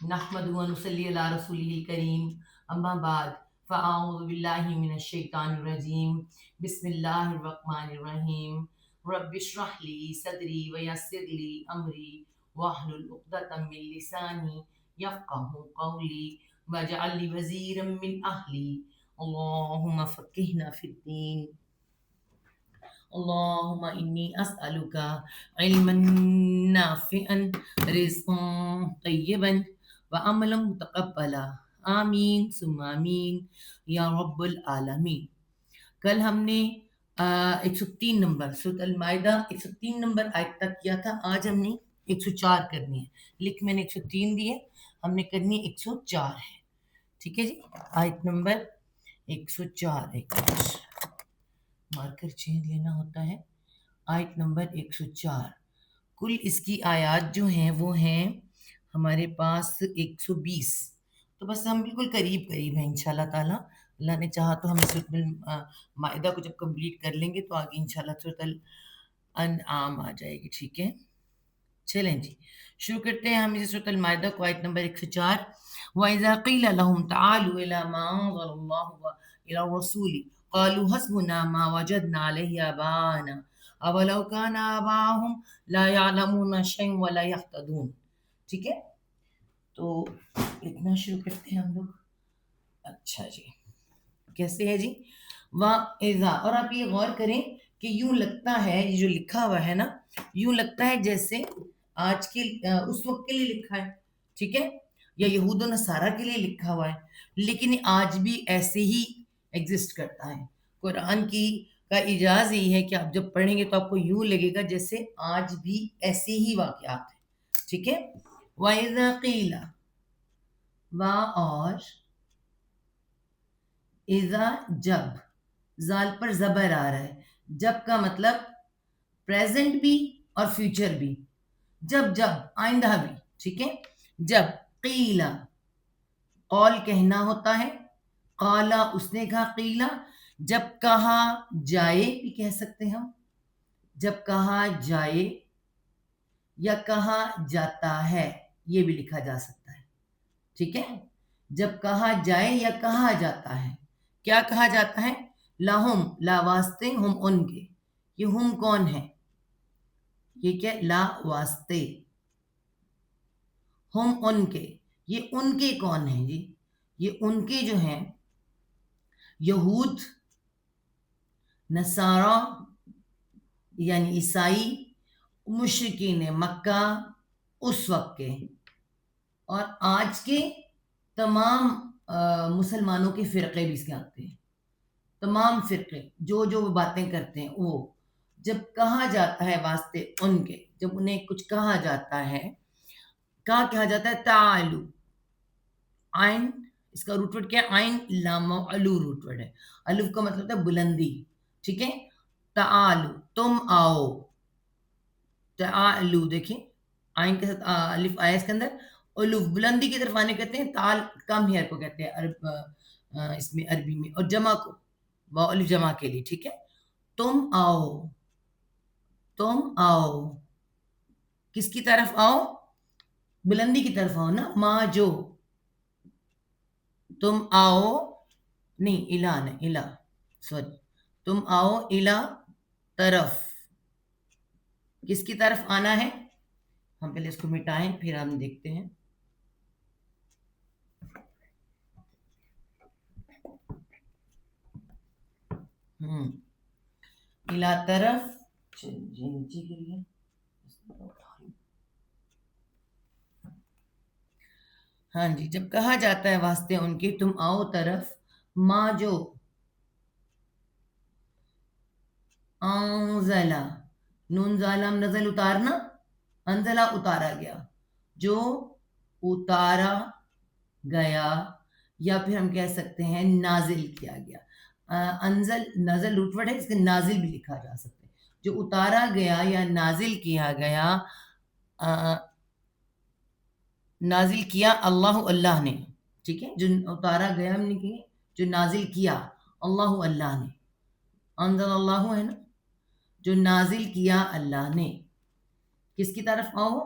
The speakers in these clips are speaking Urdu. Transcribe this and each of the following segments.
نحمد و نصلی علی رسولہ الکریم اما بعد فاعوذ باللہ من الشیطان الرجیم بسم اللہ الرحمن الرحیم رب اشرح لی صدری ویسر لی امری واحلل عقدۃ من لسانی یفقهوا قولی واجعل لی وزیرا من اہلی اللہم فقہنا فی الدین اللہم انی اسألک علما نافعا رزقا طیبا وعملا متقبلا آمین ثم آمین یا رب العالمین۔ کل ہم نے 103 نمبر سورۃ المائدہ 103 نمبر آیت تک کیا تھا، آج ہم نے 104 کرنی ہے، لکھ میں نے 103 دی ہے، ہم نے کرنی 104 ہے، ٹھیک ہے جی۔ آیت نمبر 104 ایک مارکر چینج لینا ہوتا ہے۔ آیت نمبر 104، کل اس کی آیات جو ہیں وہ ہیں ہمارے پاس 120، تو بس ہم بالکل قریب قریب ہیں انشاءاللہ تعالیٰ۔ اللہ نے چاہا تو ہم سورۃ المائدہ کو جب کمپلیٹ کر لیں گے تو آگے انشاءاللہ سورۃ الانعام آ جائے گی، ٹھیک ہے۔ چلیں جی شروع کرتے ہیں ہم اس سورۃ المائدہ کو، آیت نمبر 104۔ وَإِذَا قِيلَ لَهُمْ تَعَالُوا إِلَىٰ مَا أَنزَلَ اللَّهُ وَإِلَى الرَّسُولِ قَالُوا حَسْبُنَا مَا وَجَدْنَا عَلَيْهِ آبَاءَنَا أَوَلَوْ كَانَ آبَاؤُهُمْ لَا يَعْلَمُونَ شَيْئًا وَلَا يَهْتَدُونَ، ٹھیک ہے۔ تو اتنا شروع کرتے ہیں ہم لوگ۔ اچھا جی کیسے ہے جی؟ وَإِذَا، اور آپ یہ غور کریں کہ یوں لگتا ہے یہ جو لکھا ہوا ہے نا، یوں لگتا ہے جیسے آج کے اس وقت کے لیے لکھا ہے، ٹھیک ہے، یا یہود و نصارہ کے لیے لکھا ہوا ہے، لیکن آج بھی ایسے ہی ایگزسٹ کرتا ہے۔ قرآن کی کا اعجاز یہی ہے کہ آپ جب پڑھیں گے تو آپ کو یوں لگے گا جیسے آج بھی ایسے ہی واقعات ہیں، ٹھیک ہے۔ وَإِذَا قِيلَ، وا اور اذا جب، زال پر زبر آ رہا ہے، جب کا مطلب پریزنٹ بھی اور فیوچر بھی، جب آئندہ بھی، ٹھیک ہے۔ جب قیلا، قول کہنا ہوتا ہے، قالا اس نے کہا، قیلا جب کہا جائے بھی کہہ سکتے ہیں ہم، جب کہا جائے یا کہا جاتا ہے یہ بھی لکھا جا سکتا ہے، ٹھیک ہے۔ جب کہا جائے یا کہا جاتا ہے، کیا کہا جاتا ہے؟ لہم، لا واسطے، ہم ان کے، یہ ہم کون ہے؟ یہ کیا؟ لا واسطے، ہم ان کے، یہ ان کے کون ہیں جی؟ یہ ان کے جو ہیں یہود، نصارہ یعنی عیسائی، مشرکین مکہ اس وقت کے، اور آج کے تمام مسلمانوں کے فرقے بھی اس کے آتے ہیں، تمام فرقے جو وہ باتیں کرتے ہیں وہ، جب کہا جاتا ہے واسطے ان کے، جب انہیں کچھ کہا جاتا ہے، کہا جاتا ہے تعالو، آئین اس کا روٹ ورڈ کیا ہے؟ آئین لام علو روٹ ورڈ ہے، الف کا مطلب ہے بلندی، ٹھیک ہے۔ تعالو تم آؤ، تعالو دیکھیں آئین کے ساتھ الف آیا اس کے اندر، الف بلندی کی طرف آنے کہتے ہیں، تال کم ہیئر کو کہتے ہیں اس میں عربی میں، اور جمع کو با الف جمع کے لیے، ٹھیک ہے۔ تم آؤ، تم آؤ، کس کی طرف آؤ؟ بلندی کی طرف آؤ نا، ما جو، تم آؤ، نہیں الہ نہیں، الہ سوری، تم آؤ الہ طرف، کس کی طرف آنا ہے؟ ہم پہلے اس کو مٹائیں پھر ہم دیکھتے ہیں۔ الہ طرف، نیچے کے لیے ہاں جی، جب کہا جاتا ہے واسطے ان کے، تم آؤ طرف، ما جو، انزلہ، نون زالم نزل اتارنا، انزلہ اتارا گیا، جو اتارا گیا، یا پھر ہم کہہ سکتے ہیں نازل کیا گیا۔ انزل نزل روٹ ورڈ ہے، اس کے نازل بھی لکھا جا سکتا ہے، جو اتارا گیا یا نازل کیا گیا، نازل کیا اللہ اللہ نے، ٹھیک ہے، جو اتارا گیا ہم نے کہ جو نازل کیا اللہ اللہ نے، انزل اللہ ہے نا، جو نازل کیا اللہ نے، کس کی طرف آؤ؟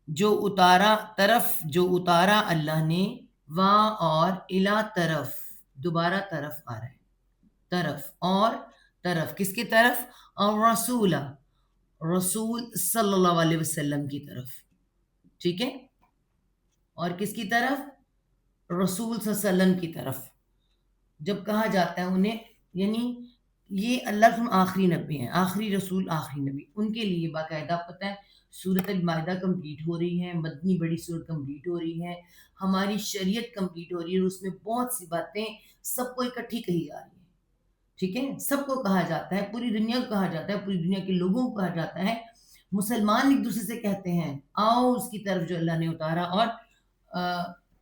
جو اتارا اللہ نے، وا اور الا طرف، دوبارہ طرف آ رہا ہے، طرف اور طرف، کس کی طرف؟ اور رسول صلی اللہ علیہ وسلم کی طرف، ٹھیک ہے، اور کس کی طرف؟ رسول صلی اللہ علیہ وسلم کی طرف جب کہا جاتا ہے انہیں، یعنی یہ اللہ کے آخری نبی ہیں، آخری رسول، آخری نبی، ان کے لیے باقاعدہ پتہ ہے سورۃ المائدہ کمپلیٹ ہو رہی ہے، مدنی بڑی سورت کمپلیٹ ہو رہی ہے، ہماری شریعت کمپلیٹ ہو رہی ہے، اور اس میں بہت سی باتیں سب کو اکٹھی کہی جا رہی ہیں، ٹھیک ہے، سب کو کہا جاتا ہے، پوری دنیا کو کہا جاتا ہے، پوری دنیا کے لوگوں کو کہا جاتا ہے، مسلمان ایک دوسرے سے کہتے ہیں آؤ اس کی طرف جو اللہ نے اتارا، اور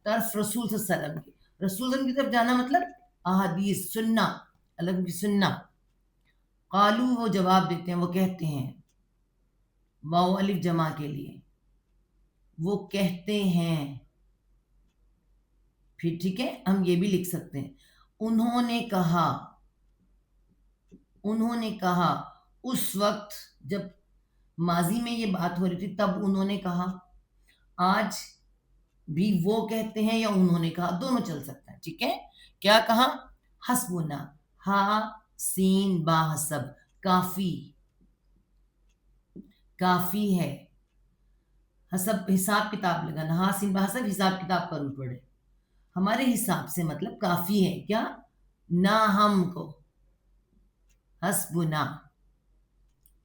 طرف رسول صلی اللہ علیہ وسلم کی، رسول صلی اللہ علیہ وسلم کی طرف جانا مطلب احادیث سننا، اللہ کی سننا۔ قالو وہ جواب دیتے ہیں، وہ کہتے ہیں، واو الف جمع کے لیے، وہ کہتے ہیں، پھر ٹھیک ہے ہم یہ بھی لکھ سکتے ہیں، انہوں نے کہا اس وقت جب ماضی میں یہ بات ہو رہی تھی تب انہوں نے کہا، آج بھی وہ کہتے ہیں یا انہوں نے کہا، دونوں چل سکتا ہے، ٹھیک ہے، کیا کہا؟ حسبنا، ہا سین با حسب، کافی ہے، حسب حساب کتاب لگانا، ہا سین با حسب حساب کتاب کا روٹ پڑے، ہمارے حساب سے مطلب کافی ہے، کیا؟ نہ ہم کو، حسبنا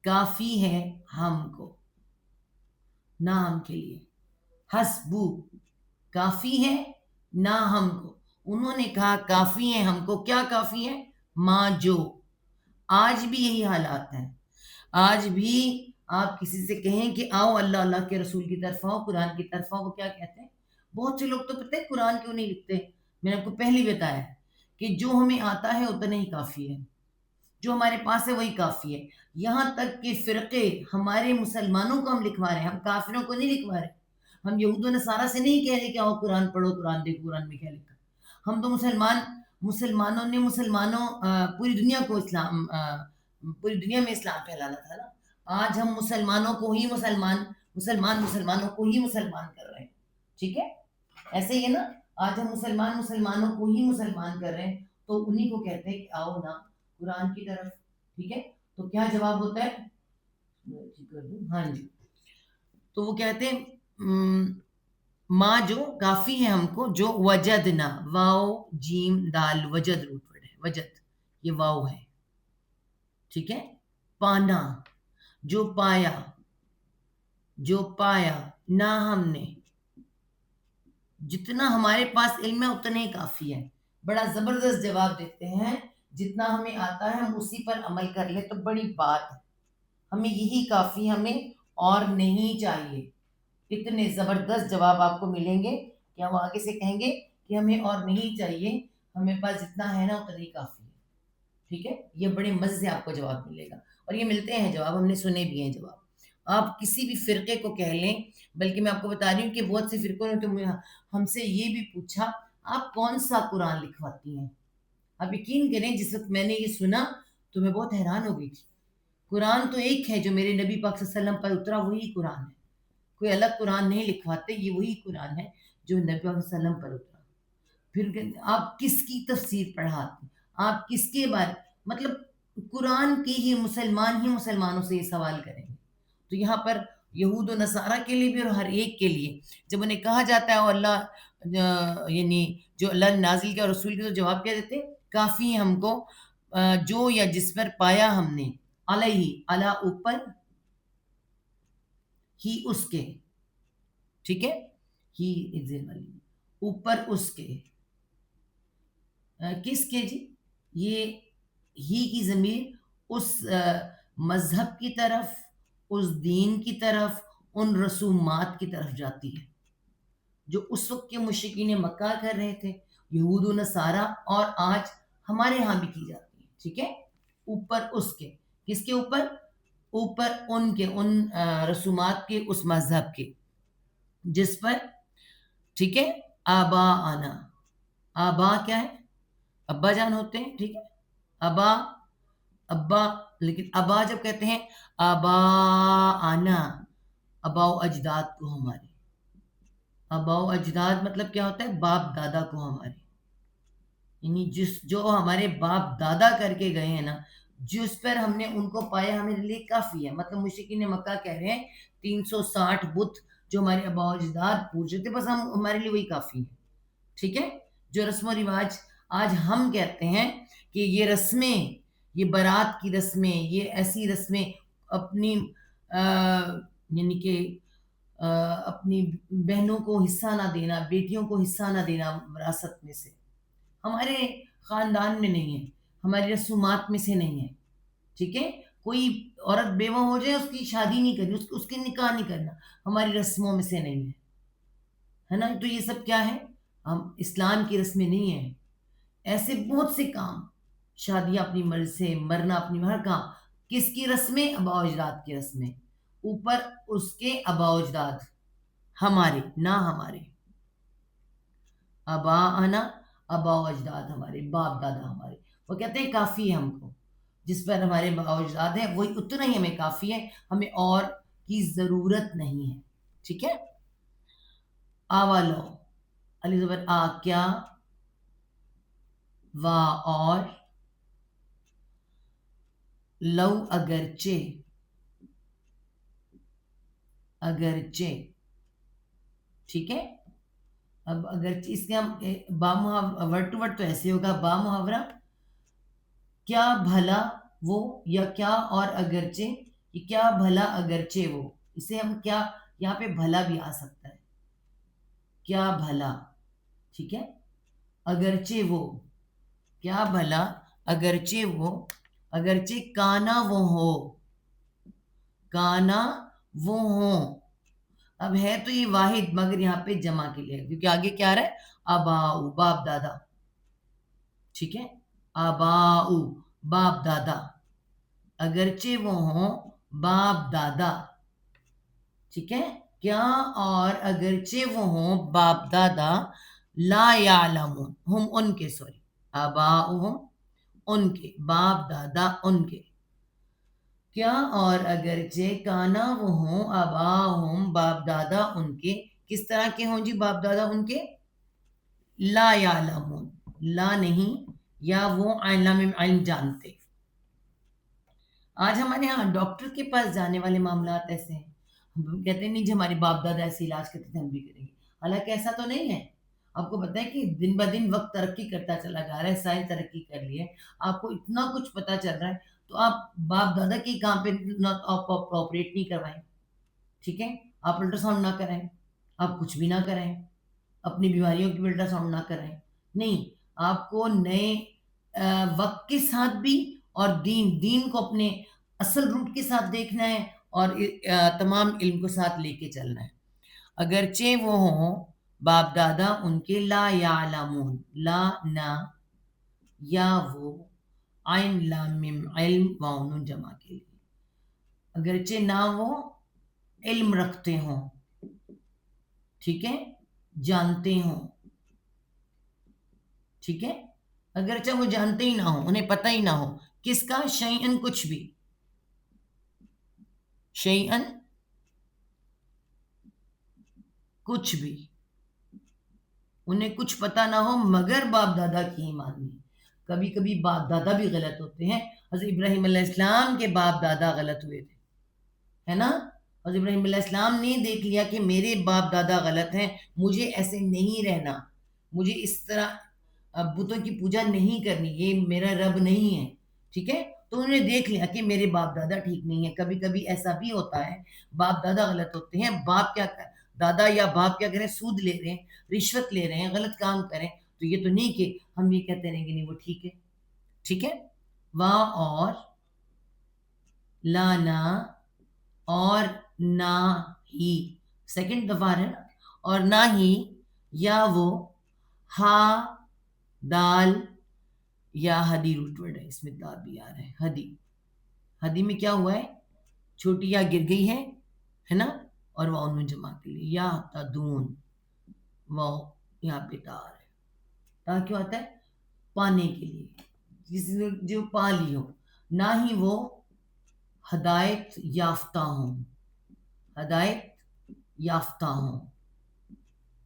کافی ہے ہم کو، نہ ہم کے لیے، حسبو کافی ہے نہ ہم کو، انہوں نے کہا کافی ہے ہم کو، کیا کافی ہے؟ ماں جو، آج بھی یہی حالات ہیں، آج بھی آپ کسی سے کہیں کہ آؤ اللہ کے رسول کی طرف آؤ، قرآن کی طرف آؤ، وہ کیا کہتے ہیں؟ بہت سے لوگ تو پتہ ہے قرآن کیوں نہیں لکھتے، میں نے آپ کو پہلے بتایا ہے کہ جو ہمیں آتا ہے اتنا ہی کافی ہے، جو ہمارے پاس ہے وہی کافی ہے، یہاں تک کہ فرقے ہمارے مسلمانوں کو ہم لکھوا رہے ہیں، ہم کافروں کو نہیں لکھوا رہے، ہم یہود و نصارہ سے نہیں کہہ رہے کہ آؤ قرآن پڑھو، قرآن دیکھو قرآن میں کیا لکھا، ہم تو مسلمانوں نے پوری دنیا کو اسلام، پوری دنیا میں اسلام پھیلانا تھا نا، آج ہم مسلمانوں کو ہی مسلمانوں کو ہی مسلمان کر رہے ہیں، ٹھیک ہے، ایسے ہی ہے نا، آج ہم مسلمانوں کو ہی مسلمان کر رہے ہیں، تو انہی کو کہتے ہیں کہ آؤ نا قرآن کی طرف، ٹھیک ہے، تو کیا جواب ہوتا ہے؟ ہاں جی، تو وہ کہتے ہیں ماں جو کافی ہے ہم کو، جو وجدنا، واو جیم دال وجد روٹ ورڈ ہے، وجد یہ واو ہے، ٹھیک ہے، پانا جو پایا نہ ہم نے، جتنا ہمارے پاس علم ہے اتنا ہی کافی ہے، بڑا زبردست جواب دیتے ہیں، جتنا ہمیں آتا ہے ہم اسی پر عمل کر لیں تو بڑی بات ہے، ہمیں یہی کافی، ہمیں اور نہیں چاہیے، اتنے زبردست جواب آپ کو ملیں گے کہ ہم آگے سے کہیں گے کہ ہمیں اور نہیں چاہیے، ہمیں پاس جتنا ہے نا اتنا ہی کافی ہے، ٹھیک ہے، یہ بڑے مزے سے آپ کو جواب ملے گا، اور یہ ملتے ہیں جواب، ہم نے سنے بھی ہیں جواب، آپ کسی بھی فرقے کو کہہ لیں، بلکہ میں آپ کو بتا رہی ہوں کہ بہت سے فرقوں نے تو ہم سے یہ بھی پوچھا آپ کون سا قرآن لکھواتی ہیں، آپ یقین کریں جس وقت میں نے یہ سنا تو میں بہت حیران ہو گئی تھی، قرآن تو ایک ہے جو میرے نبی پاک صلی اللہ علیہ وسلم پر اترا، وہی قرآن ہے، کوئی الگ قرآن نہیں لکھواتے، یہ وہی قرآن ہے جو نبی پاک صلی اللہ علیہ وسلم پر اترا، پھر آپ کس کی تفسیر پڑھاتے ہیں، آپ کس کے بارے، مطلب قرآن کی ہی مسلمانوں سے یہ سوال کریں گے، تو یہاں پر یہود و نصارہ کے لیے بھی اور ہر ایک کے لیے جب انہیں کہا جاتا ہے اور اللہ یعنی جو اللہ نے نازل کیا اور رسول کے تو جواب کیا دیتے ہیں؟ کافی ہے ہم کو جو یا جس پر پایا ہم نے، علیہ علی اوپر، ہی اس کے، ٹھیک ہے، ہی اوپر اس کے، کس کے جی؟ یہ ہی کی ضمیر اس مذہب کی طرف، اس دین کی طرف، ان رسومات کی طرف جاتی ہے جو اس وقت کے مشرکین مکہ کر رہے تھے، یہود و نصارہ، اور آج ہمارے ہاں بھی کی جاتی ہے، ٹھیک ہے، اوپر اس کے، کس کے اوپر؟ اوپر ان کے، ان رسومات کے، اس مذہب کے جس پر، ٹھیک ہے، آبا آنا، آبا کیا ہے؟ ابا جان ہوتے ہیں، ٹھیک ہے، ابا، لیکن ابا جب کہتے ہیں آبا آنا، ابا و اجداد کو ہمارے، آبا و اجداد مطلب کیا ہوتا ہے؟ باپ دادا کو ہمارے، یعنی جو ہمارے باپ دادا کر کے گئے ہیں نا، جس پر ہم نے ان کو پایا ہمارے لیے کافی ہے. مطلب مشرکین مکہ کہہ رہے ہیں 360 بت جو ہمارے آبا و اجداد پوجتے تھے، بس ہمارے لیے وہی کافی ہے. ٹھیک ہے. جو رسم و رواج آج ہم کہتے ہیں کہ یہ رسمیں، یہ بارات کی رسمیں، یہ ایسی رسمیں اپنی یعنی کہ اپنی بہنوں کو حصہ نہ دینا، بیٹیوں کو حصہ نہ دینا وراثت میں سے، ہمارے خاندان میں نہیں ہے، ہماری رسومات میں سے نہیں ہے. ٹھیک ہے. کوئی عورت بیوہ ہو جائے اس کی شادی نہیں کرنی، اس کے نکاح نہیں کرنا، ہماری رسموں میں سے نہیں ہے نا. تو یہ سب کیا ہے؟ ہم اسلام کی رسمیں نہیں ہیں. ایسے بہت سے کام، شادیاں اپنی مرضی سے، مرنا اپنی، ہر کام کس کی رسمیں؟ آباء و اجداد کی رسمیں. اوپر اس کے آباء و اجداد، ہمارے نہ ہمارے آبا آنا، آباء و اجداد ہمارے، باپ دادا ہمارے. وہ کہتے ہیں کافی ہے ہم کو، جس پر ہمارے آباء و اجداد ہیں وہی اتنا ہی ہمیں کافی ہے، ہمیں اور کی ضرورت نہیں ہے. ٹھیک ہے. آوا لو، علی زبر آ کیا، وا اور، لو اگرچہ، اگرچہ. ٹھیک ہے. اب اگرچہ اس کے ہم با محاورہ ورڈ ٹو ورڈ تو ایسے ہوگا، با محاورہ کیا بھلا وہ، یا کیا اور اگرچہ، کہ کیا بھلا اگرچہ وہ. اسے ہم کیا، یہاں پہ بھلا بھی آ سکتا ہے، کیا بھلا. ٹھیک ہے. اگرچہ وہ، کیا بھلا اگرچہ وہ، اگرچہ کانا وہ ہو، کانا وہ ہوں. اب ہے تو یہ واحد مگر یہاں پہ جمع کے لیے، کیونکہ آگے کیا رہا ہے؟ آباؤ، باپ دادا. ٹھیک ہے. آباؤ، باپ دادا، اگرچہ وہ ہوں باپ دادا. ٹھیک ہے. کیا اور اگرچہ وہ ہوں باپ دادا، لا یعلمون، ہم ان کے، سوری، آباؤہم ان کے، باپ دادا ان کے. کیا اور اگرچہ کانا وہ ہوں آباؤہم، باپ دادا ان کے، کس طرح کے ہوں جی باپ دادا ان کے؟ لا یعلمون، لا نہیں، یا وہ علم، علم جانتے. آج ہمارے ہاں ڈاکٹر کے پاس جانے والے معاملات ایسے ہیں، ہم کہتے ہیں نہیں جی ہمارے باپ دادا ایسے علاج کرتے تھے ہم بھی کریں گے. حالانکہ ایسا تو نہیں ہے. آپ کو پتہ ہے کہ دن بہ دن وقت ترقی کرتا چلا جا رہا ہے، سائنس ترقی کر لی ہے، آپ کو اتنا کچھ پتہ چل رہا ہے، تو آپ باپ دادا کے کام پہ آپ آپریٹ نہیں کروائیں. ٹھیک ہے. آپ الٹرا ساؤنڈ نہ کرائیں، آپ کچھ بھی نہ کرائیں، اپنی بیماریوں کی الٹرا ساؤنڈ نہ کرائیں. نہیں، آپ کو نئے وقت کے ساتھ بھی، اور دین کو اپنے اصل روٹ کے ساتھ دیکھنا ہے، اور تمام علم کو ساتھ لے کے چلنا ہے. اگرچہ وہ ہوں باپ دادا ان کے، لا یعلمون، لا نہ، یا وہ، عین لام میم، علم واؤن جمع کے لیے. اگرچہ نہ وہ علم رکھتے ہوں، ٹھیک ہے، جانتے ہوں. ٹھیک ہے. اگرچہ وہ جانتے ہی نہ ہوں، انہیں پتہ ہی نہ ہو کس کا؟ شیئن، کچھ بھی، شیئن کچھ بھی، انہیں کچھ پتہ نہ ہو مگر باپ دادا کی ہی ماننی. کبھی کبھی باپ دادا بھی غلط ہوتے ہیں. حضرت ابراہیم علیہ السلام کے باپ دادا غلط ہوئے تھے، ہے نا. حضرت ابراہیم علیہ السلام نے دیکھ لیا کہ میرے باپ دادا غلط ہیں، مجھے ایسے نہیں رہنا، مجھے اس طرح بتوں کی پوجا نہیں کرنی، یہ میرا رب نہیں ہے. ٹھیک ہے. تو انہوں نے دیکھ لیا کہ میرے باپ دادا ٹھیک نہیں ہے. کبھی کبھی ایسا بھی ہوتا ہے باپ دادا غلط ہوتے ہیں، باپ کیا دادا یا باپ کیا کریں؟ سود لے رہے ہیں، رشوت لے رہے ہیں، غلط کام کریں، تو یہ تو نہیں کہ ہم یہ کہتے رہیں گے نہیں وہ ٹھیک ہے. ٹھیک ہے. واں اور، لانا اور، نہ ہی، سیکنڈ دفعہ ہے نا، اور نہ ہی، یا وہ، ہا، دال، یا ہدی روٹ ورڈ ہے، اس میں دال بھی آ رہا ہے. ہدی، ہدی میں کیا ہوا ہے؟ چھوٹی یا گر گئی ہے نا، اور وہ انہوں جمع کے لیے، یا تدون، وہ یہاں پہ تار ہے. تار کیوں آتا ہے؟ پانے کے لیے، جس نے جو پا لی ہو. نہ ہی وہ ہدایت یافتہ ہوں، ہدایت یافتہ ہوں.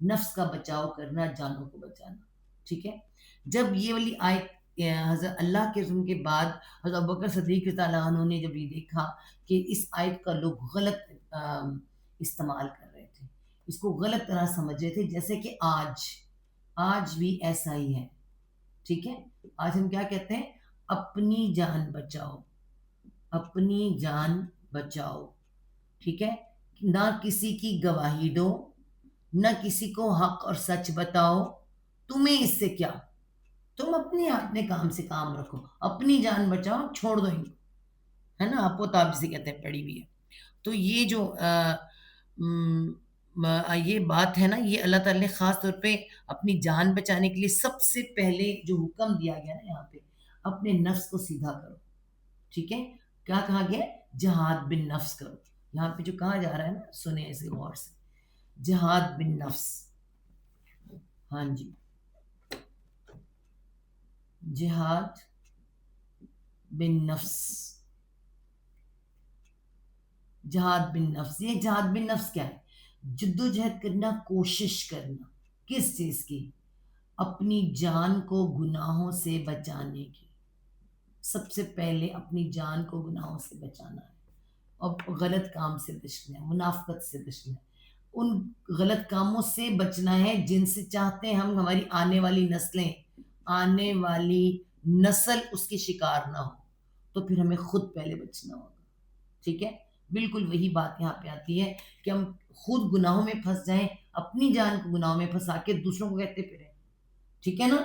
نفس کا بچاؤ کرنا، جانوں کو بچانا. ٹھیک ہے. جب یہ والی آیت حضرت اللہ کے رسول کے بعد حضرت ابوبکر صدیق رضی اللہ عنہ نے جب یہ دیکھا کہ اس آیت کا لوگ غلط استعمال کر رہے تھے، اس کو غلط طرح سمجھ رہے تھے، جیسے کہ آج بھی ایسا ہی ہے. ٹھیک ہے. آج ہم کیا کہتے ہیں؟ اپنی جان بچاؤ، اپنی جان بچاؤ. ٹھیک ہے. نہ کسی کی گواہی دو، نہ کسی کو حق اور سچ بتاؤ، تمہیں اس سے کیا، تم اپنے کام سے کام رکھو، اپنی جان بچاؤ، چھوڑ دو ان کو. ہے نا، آپ آپ جسے کہتے ہیں پڑھی ہوئی ہے. تو یہ جو یہ بات ہے نا، یہ اللہ تعالیٰ نے خاص طور پہ اپنی جان بچانے کے لیے سب سے پہلے جو حکم دیا گیا نا یہاں پہ، اپنے نفس کو سیدھا کرو. ٹھیک ہے. کیا کہا گیا؟ جہاد بن نفس کرو. یہاں پہ جو کہا جا رہا ہے نا، سنیں اسے غور سے، جہاد بن نفس. ہاں جی، جہاد بن نفس، جہاد بن نفس. یہ جہاد بن نفس کیا ہے؟ جدوجہد کرنا، کوشش کرنا. کس چیز کی؟ اپنی جان کو گناہوں سے بچانے کی. سب سے پہلے اپنی جان کو گناہوں سے بچانا ہے، اور غلط کام سے بچنا ہے، منافقت سے بچنا ہے، ان غلط کاموں سے بچنا ہے جن سے چاہتے ہیں ہم ہماری آنے والی نسلیں، آنے والی نسل اس کی شکار نہ ہو. تو پھر ہمیں خود پہلے بچنا ہوگا. ٹھیک ہے. بالکل وہی بات یہاں پہ آتی ہے کہ ہم خود گناہوں میں پھنس جائیں، اپنی جان کو گناہوں میں پھنسا کے دوسروں کو کہتے پھریں. ٹھیک ہے نا.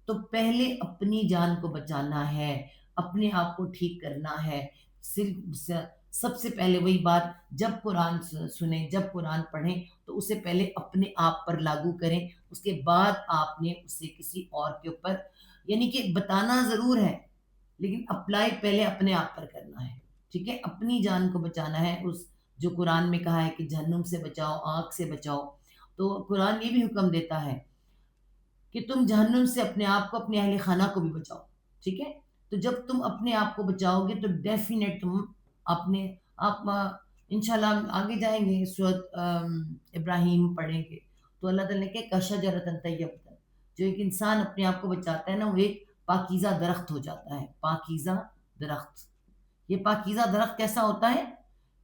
تو پہلے اپنی جان کو بچانا ہے، اپنے آپ کو ٹھیک کرنا ہے. صرف سب سے پہلے وہی بات، جب قرآن سنیں، جب قرآن پڑھیں تو اسے پہلے اپنے آپ پر لاگو کریں، اس کے بعد آپ نے اسے کسی اور کے اوپر، یعنی کہ بتانا ضرور ہے لیکن اپلائی پہلے اپنے آپ پر کرنا ہے. ٹھیک ہے. اپنی جان کو بچانا ہے. اس جو قرآن میں کہا ہے کہ جہنم سے بچاؤ، آگ سے بچاؤ، تو قرآن یہ بھی حکم دیتا ہے کہ تم جہنم سے اپنے آپ کو، اپنے اہل خانہ کو بھی بچاؤ. ٹھیک ہے. تو جب تم اپنے آپ کو بچاؤ گے تو ڈیفینیٹ تم اپنے آپ انشاءاللہ آگے جائیں گے، سورۃ ابراہیم پڑھیں گے تو اللہ تعالیٰ نے کہ کشجرۃ طیبۃ، جو ایک انسان اپنے آپ کو بچاتا ہے نا، وہ ایک پاکیزہ درخت ہو جاتا ہے. پاکیزہ درخت. یہ پاکیزہ درخت کیسا ہوتا ہے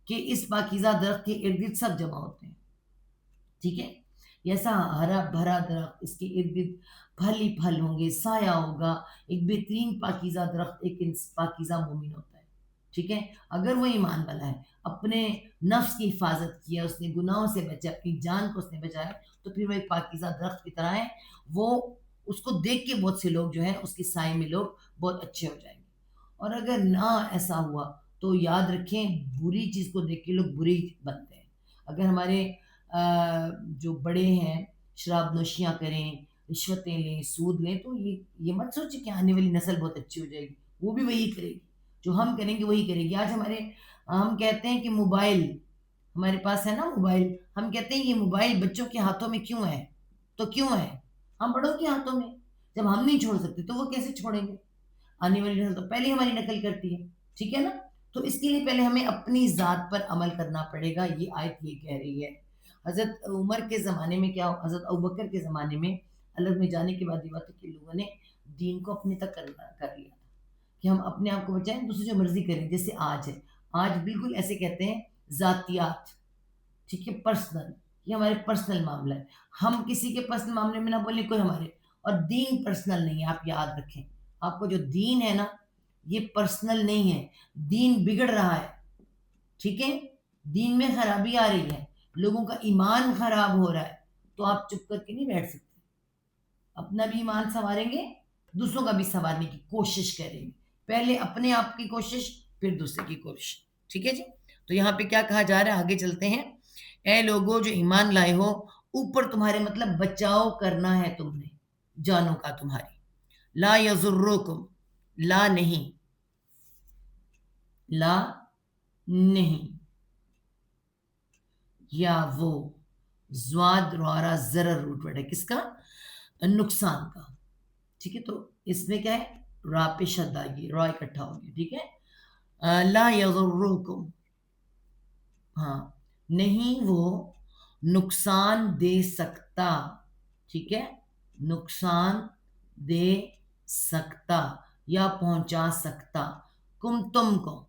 کہ اس پاکیزہ درخت کے ارد گرد سب جمع ہوتے ہیں. ٹھیک ہے. ایسا ہرا بھرا درخت، اس کے ارد گرد پھل ہی پھل ہوں گے، سایہ ہوگا. ایک بہترین پاکیزہ درخت ایک پاکیزہ مومن ہوتا ہے. ٹھیک ہے. اگر وہ ایمان والا ہے، اپنے نفس کی حفاظت کیا، اس نے گناہوں سے بچا، اپنی جان کو اس نے بچایا، تو پھر وہ ایک پاکیزہ درخت کی طرح ہے. وہ اس کو دیکھ کے بہت سے لوگ جو ہیں اس کی سائے میں لوگ بہت اچھے ہو جائیں گے. اور اگر نہ ایسا ہوا تو یاد رکھیں، بری چیز کو دیکھ کے لوگ بری بنتے ہیں. اگر ہمارے جو بڑے ہیں شراب نوشیاں کریں، رشوتیں لیں، سود لیں، تو یہ مت سوچیں کہ آنے والی نسل بہت اچھی ہو جائے گی. وہ بھی وہی کرے گی، جو ہم کریں گے وہی کرے گی. آج ہم کہتے ہیں کہ موبائل ہمارے پاس ہے نا، موبائل، ہم کہتے ہیں یہ موبائل بچوں کے ہاتھوں میں کیوں ہے؟ تو کیوں ہے؟ ہم بڑوں کے ہاتھوں میں. جب ہم نہیں چھوڑ سکتے تو وہ کیسے چھوڑیں گے؟ آنے والی نسل تو پہلے ہماری نقل کرتی ہے. ٹھیک ہے نا. تو اس کے لیے پہلے ہمیں اپنی ذات پر عمل کرنا پڑے گا. یہ آیت یہ کہہ رہی ہے. حضرت عمر کے زمانے میں کیا، حضرت ابوبکر کے زمانے میں اللہ میں جانے کے بعد یہ بات کہ لوگوں نے دین کو اپنے تک کر لیا تھا کہ ہم اپنے آپ کو بچائیں، دوسرے جو مرضی کریں. جیسے آج ہے، آج بالکل ایسے کہتے ہیں ذاتیات. ٹھیک ہے. پرسنل، یہ ہمارے پرسنل معاملہ ہے. ہم کسی کے پرسنل معاملے میں نہ بولیں کوئی ہمارے. اور دین پرسنل نہیں ہے، آپ یاد رکھیں. آپ کو جو دین ہے نا، یہ پرسنل نہیں ہے. دین بگڑ رہا ہے. ٹھیک ہے. دین میں خرابی آ رہی ہے، لوگوں کا ایمان خراب ہو رہا ہے. تو آپ چپ کر کے نہیں بیٹھ سکتے. اپنا بھی ایمان سنواریں گے، دوسروں کا بھی سنوارنے کی کوشش کریں گے. پہلے اپنے آپ کی کوشش، پھر دوسرے کی کوشش. ٹھیک ہے جی. تو یہاں پہ کیا کہا جا رہا ہے، آگے چلتے ہیں. اے لوگوں جو ایمان لائے ہو، اوپر تمہارے مطلب بچاؤ کرنا ہے تم نے جانوں کا تمہاری. لا یضرکم، لا نہیں، لا نہیں، یا وہ زواد روارا ضرر روٹ ورڈ ہے کس کا؟ نقصان کا. ٹھیک ہے. تو اس میں کیا ہے، را پہ شد آئیے، را اکٹھا ہوگی. ٹھیک ہے. لا یضرکم، ہاں نہیں وہ نقصان دے سکتا، ٹھیک ہے، نقصان دے سکتا یا پہنچا سکتا، تم کو،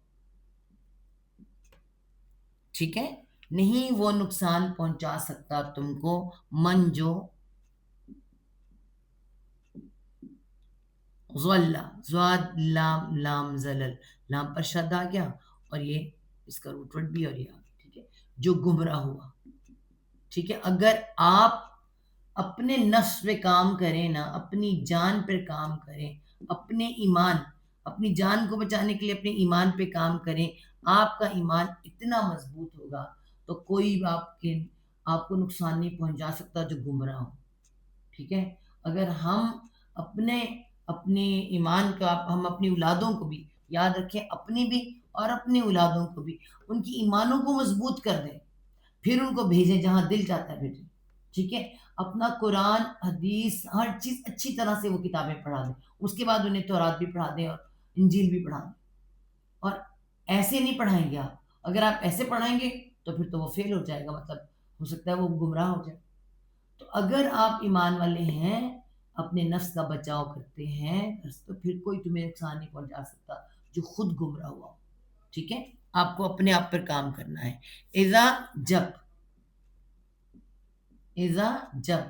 ٹھیک ہے، نہیں وہ نقصان پہنچا سکتا تم کو، من جو غلہ، زواد لام لام زلل، لام پر شد آ گیا اور یہ اس کا روٹ ورڈ بھی اور یہ آ گیا، ٹھیک ہے، جو گمراہ ہوا، ٹھیک ہے۔ اگر آپ اپنے نفس پہ کام کریں نا، اپنی جان پہ کام کریں، اپنے ایمان، اپنی جان کو بچانے کے لیے اپنے ایمان پہ کام کریں، آپ کا ایمان اتنا مضبوط ہوگا تو کوئی آپ کو نقصان نہیں پہنچا سکتا جو گمراہ ہو، ٹھیک ہے۔ اگر ہم اپنے ایمان کا، ہم اپنی اولادوں کو بھی یاد رکھیں، اپنی بھی اور اپنی اولادوں کو بھی ان کی ایمانوں کو مضبوط کر دیں، پھر ان کو بھیجیں جہاں دل چاہتا ہے بھیجیں، ٹھیک ہے۔ اپنا قرآن حدیث ہر چیز اچھی طرح سے وہ کتابیں پڑھا دیں، اس کے بعد انہیں تورات بھی پڑھا دیں اور انجیل بھی پڑھا دیں، اور ایسے نہیں پڑھائیں گے آپ، اگر آپ ایسے پڑھائیں گے تو پھر تو وہ فیل ہو جائے گا، مطلب ہو سکتا ہے وہ گمراہ ہو جائے۔ تو اگر آپ ایمان والے ہیں، اپنے نفس کا بچاؤ کرتے ہیں، تو پھر کوئی تمہیں نقصان نہیں پہنچا سکتا جو خود گمراہ ہوا ہو، ٹھیک ہے۔ آپ کو اپنے آپ پر کام کرنا ہے۔ اذا جب، اذا جب،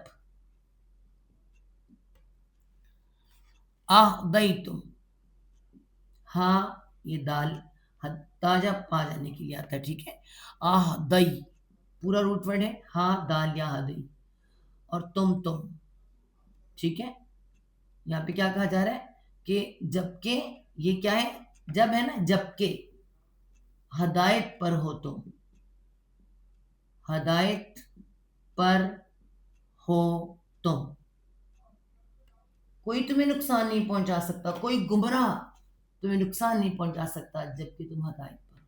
اہدیتم، ہاں یہ دال تاجہ پا جانے کے لیے آتا ہے، ٹھیک ہے۔ اہدی پورا روٹ ورڈ ہے، ہاں دال یا ہدی، اور تم، ٹھیک ہے۔ یہاں پہ کیا کہا جا رہا ہے کہ جب کہ، یہ کیا ہے، جب ہے نا، جب کہ ہدایت پر ہو تم، ہدایت پر ہو تم، کوئی تمہیں نقصان نہیں پہنچا سکتا، کوئی گمراہ تمہیں نقصان نہیں پہنچا سکتا جب کہ تم ہدایت پر ہو،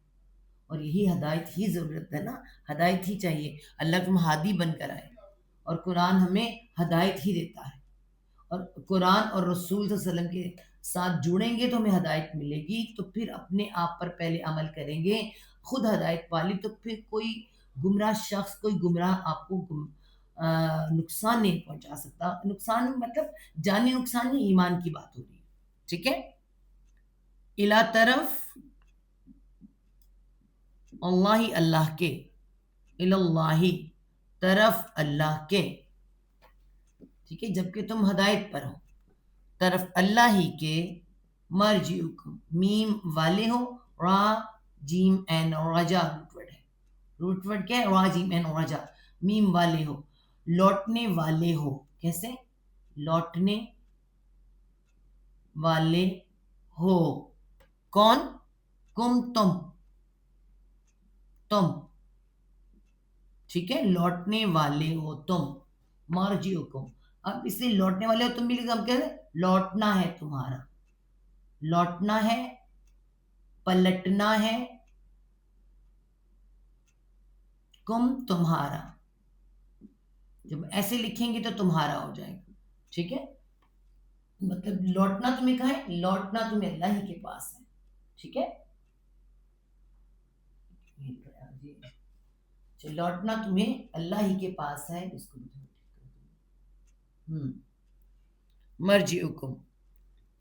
اور یہی ہدایت ہی ضرورت ہے نا، ہدایت ہی چاہیے، اللہ تم ہادی بن کر آئے، اور قرآن ہمیں ہدایت ہی دیتا ہے، اور قرآن اور رسول صلی اللہ علیہ وسلم کے ساتھ جڑیں گے تو ہمیں ہدایت ملے گی، تو پھر اپنے آپ پر پہلے عمل کریں گے، خود ہدایت پالی تو پھر کوئی گمراہ شخص، کوئی گمراہ آپ کو نقصان نہیں پہنچا سکتا، نقصان مطلب جانی نقصان نہیں، ایمان کی بات ہو رہی ہے، ٹھیک ہے۔ الا طرف، اللہ اللہ کے، اللہ طرف اللہ کے، ٹھیک ہے، جبکہ تم ہدایت پر ہو، طرف اللہ ہی کے، مرجعکم، میم والے ہو، را جیم این رجا روٹ ورڈ ہے، روٹ ورڈ کیا ہے، را جیم این رجا، میم والے ہو، لوٹنے والے ہو، کیسے، لوٹنے والے ہو، کون، تم، ٹھیک ہے، لوٹنے والے ہو تم، مرجعکم، اب اس لیے لوٹنے والے ہو تم بھی لکھا، ہم کہتے ہیں لوٹنا ہے تمہارا، لوٹنا ہے، پلٹنا ہے، تمہارا، جب ایسے لکھیں گے تو تمہارا ہو جائے گا، ٹھیک ہے، مطلب لوٹنا تمہیں کہاں ہے، لوٹنا تمہیں اللہ ہی کے پاس ہے، ٹھیک ہے، لوٹنا تمہیں اللہ ہی کے پاس ہے، اس کو مرجعکم،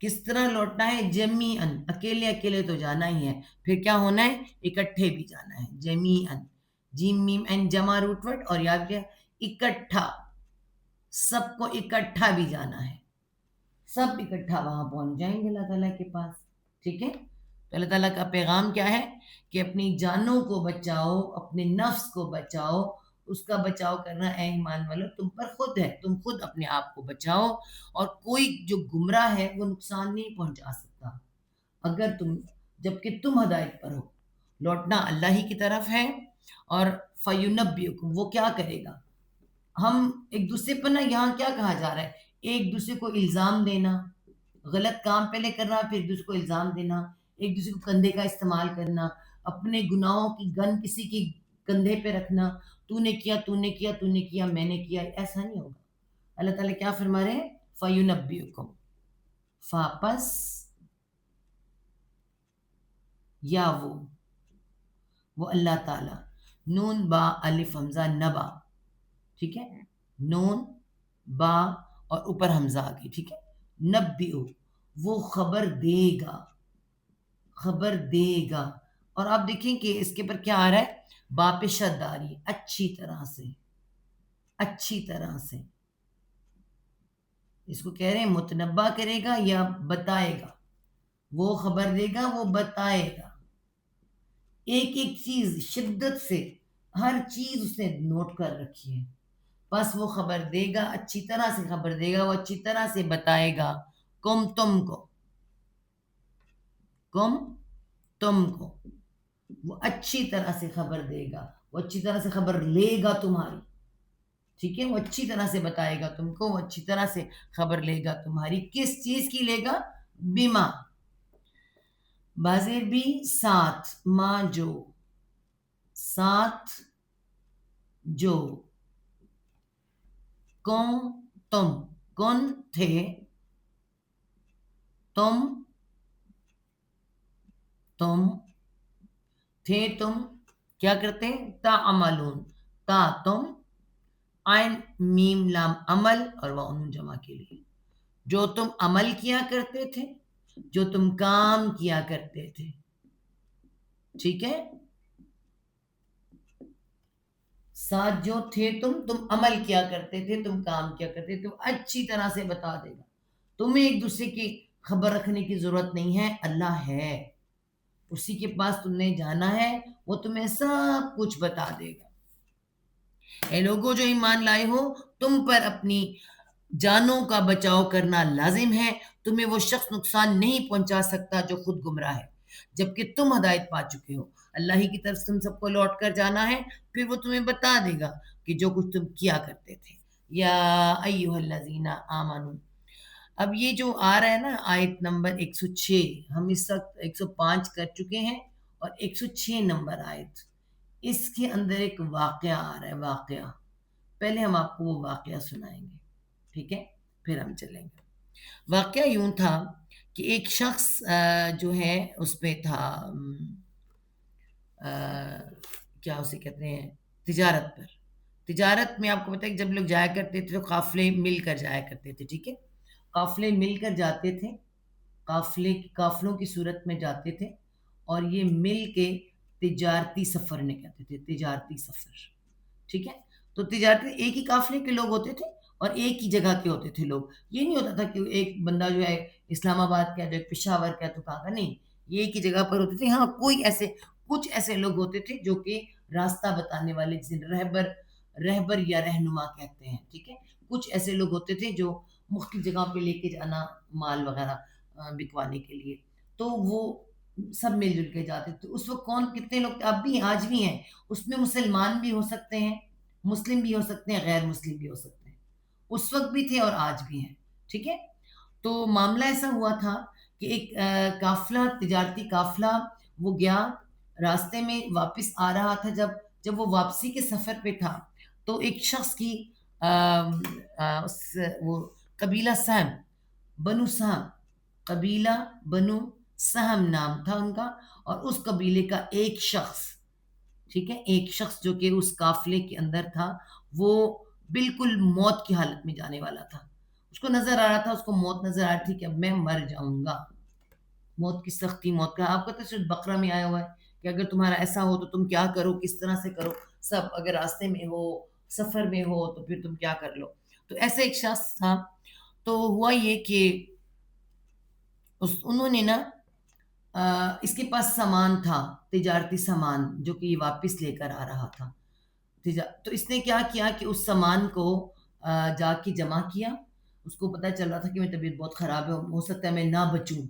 کس طرح لوٹنا ہے، جمیعاً، اکیلے اکیلے تو جانا ہی ہے، پھر کیا ہونا ہے، اکٹھے بھی جانا ہے، جمیعاً، جیم میم این جمع روٹ ورڈ، اور یاد کیا، اکٹھا، سب کو اکٹھا بھی جانا ہے، سب اکٹھا وہاں پہنچ جائیں گے اللہ تعالیٰ کے پاس، ٹھیک ہے۔ تو اللہ تعالیٰ کا پیغام کیا ہے کہ اپنی جانوں کو بچاؤ، اپنے نفس کو بچاؤ، اس کا بچاؤ کرنا اے ایمان والو تم پر خود ہے، تم خود اپنے آپ کو بچاؤ، اور کوئی جو گمراہ ہے وہ نقصان نہیں پہنچا سکتا اگر جبکہ تم ہدایت پر ہو، لوٹنا اللہ ہی کی طرف ہے، اور فَيُنَبِّئُكُمْ، وہ کیا کرے گا، ہم ایک دوسرے پر نا، یہاں کیا کہا جا رہا ہے، ایک دوسرے کو الزام دینا، غلط کام پہلے کرنا پھر ایک دوسرے کو الزام دینا، ایک دوسرے کو کندھے کا استعمال کرنا، اپنے گناہوں کی گن کسی کی کندھے پہ رکھنا، تو نے کیا، تو نے کیا، تو نے کیا، میں نے کیا، ایسا نہیں ہوگا۔ اللہ تعالیٰ کیا فرما رہے ہیں، فَيُنَبِّئُكُمْ، فاپس، یا وہ اللہ تعالیٰ، نون با الف حمزہ نبا، ٹھیک ہے، نون با اور اوپر حمزہ آ گئی، ٹھیک ہے، نبئو وہ خبر دے گا، خبر دے گا، اور آپ دیکھیں کہ اس کے پر کیا آ رہا ہے، با پہ شد آ رہی ہے، اچھی طرح سے، اچھی طرح سے، اس کو کہہ رہے ہیں متنبع کرے گا یا بتائے گا، وہ خبر دے گا، وہ بتائے گا، ایک ایک چیز شدت سے، ہر چیز اس نے نوٹ کر رکھی ہے، بس وہ خبر دے گا، اچھی طرح سے خبر دے گا، وہ اچھی طرح سے بتائے گا، تم کو، تم کو، وہ اچھی طرح سے خبر دے گا، وہ اچھی طرح سے خبر لے گا تمہاری، ٹھیک ہے، وہ اچھی طرح سے بتائے گا تم کو، وہ اچھی طرح سے خبر لے گا تمہاری، کس چیز کی لے گا، بیما، بازیر بھی ساتھ، ماں جو، ساتھ جو، کون تم، کون تھے تم، تم تھے تم کیا کرتے، تعملون، تا تم، عین میم لام عمل اور واو نون جمع کے لیے، جو تم عمل کیا کرتے تھے، جو تم کام کیا کرتے تھے، ٹھیک ہے، ساتھ جو تھے تم عمل کیا کرتے تھے، تم کام کیا کرتے تھے، اچھی طرح سے بتا دے گا، تمہیں ایک دوسرے کی خبر رکھنے کی ضرورت نہیں ہے، اللہ ہے، اسی کے پاس تم نے جانا ہے، وہ تمہیں سب کچھ بتا دے گا، اے لوگوں جو ایمان لائے ہو، تم پر اپنی جانوں کا بچاؤ کرنا لازم ہے، تمہیں وہ شخص نقصان نہیں پہنچا سکتا جو خود گمراہ ہے، جبکہ تم ہدایت پا چکے ہو، اللہ ہی کی طرف تم سب کو لوٹ کر جانا ہے، پھر وہ تمہیں بتا دے گا کہ جو کچھ تم کیا کرتے تھے، یا ایہا الذین آمنو، اب یہ جو آ رہا ہے نا آیت نمبر 106، ہم اس وقت 105 کر چکے ہیں، اور 106 نمبر آیت، اس کے اندر ایک واقعہ آ رہا ہے، واقعہ، پہلے ہم آپ کو وہ واقعہ سنائیں گے، ٹھیک ہے، پھر ہم چلیں گے، واقعہ یوں تھا کہ ایک شخص جو ہے اس پہ تھا، کیا اسے کہتے ہیں، تجارت پر، تجارت میں آپ کو پتہ ہے کہ جب لوگ جایا کرتے تھے تو قافلے مل کر جایا کرتے تھے، ٹھیک ہے، قافلے مل کر جاتے تھے، قافلوں کی صورت میں جاتے تھے، اور یہ مل کے تجارتی سفر نے کہتے تھے، تجارتی سفر، ٹھیک ہے، تو تجارتی ایک ہی قافلے کے لوگ ہوتے تھے اور ایک ہی جگہ کے ہوتے تھے لوگ، یہ نہیں ہوتا تھا کہ ایک بندہ جو ہے اسلام آباد کا، جو پشاور کا، تو کہا نہیں، یہ ایک ہی جگہ پر ہوتے تھے، ہاں کوئی ایسے کچھ ایسے لوگ ہوتے تھے جو کہ راستہ بتانے والے، جسے رہبر یا رہنما کہتے ہیں، ٹھیک ہے، کچھ ایسے لوگ ہوتے تھے جو مختلف جگہ پہ لے کے جانا مال وغیرہ بکوانے کے لیے، تو وہ سب مل جل کے جاتے تھے، اس وقت کون کتنے لوگ اب بھی آج بھی ہیں، اس میں مسلمان بھی ہو سکتے ہیں، مسلم بھی ہو سکتے ہیں، غیر مسلم بھی ہو سکتے ہیں، اس وقت بھی تھے اور آج بھی ہیں، ٹھیک ہے، تو معاملہ ایسا ہوا تھا کہ ایک قافلہ، تجارتی قافلہ، وہ گیا، راستے میں واپس آ رہا تھا، جب وہ واپسی کے سفر پہ تھا تو ایک شخص کی وہ قبیلہ سہم، بنو سہم، قبیلہ بنو سہم نام تھا ان کا، اور اس قبیلے کا ایک شخص، ٹھیک ہے، ایک شخص جو کہ اس قافلے کے اندر تھا، وہ بالکل موت کی حالت میں جانے والا تھا، اس کو نظر آ رہا تھا، اس کو موت نظر آ رہی تھی کہ اب میں مر جاؤں گا، موت کی سختی، موت کا، آپ کو تو صرف بقرہ میں آیا ہوا ہے کہ اگر تمہارا ایسا ہو تو تم کیا کرو، کس طرح سے کرو، سب، اگر راستے میں ہو، سفر میں ہو تو پھر تم کیا کر لو، تو ایسا ایک شخص تھا، تو ہوا یہ کہ انہوں نے نا اس کے پاس سامان تھا، تجارتی سامان، جو کہ یہ واپس لے کر آ رہا تھا، تو اس نے کیا کیا کہ اس سامان کو جا کے جمع کیا، اس کو پتہ چل رہا تھا کہ میری طبیعت بہت خراب ہے، ہو سکتا ہے میں نہ بچوں،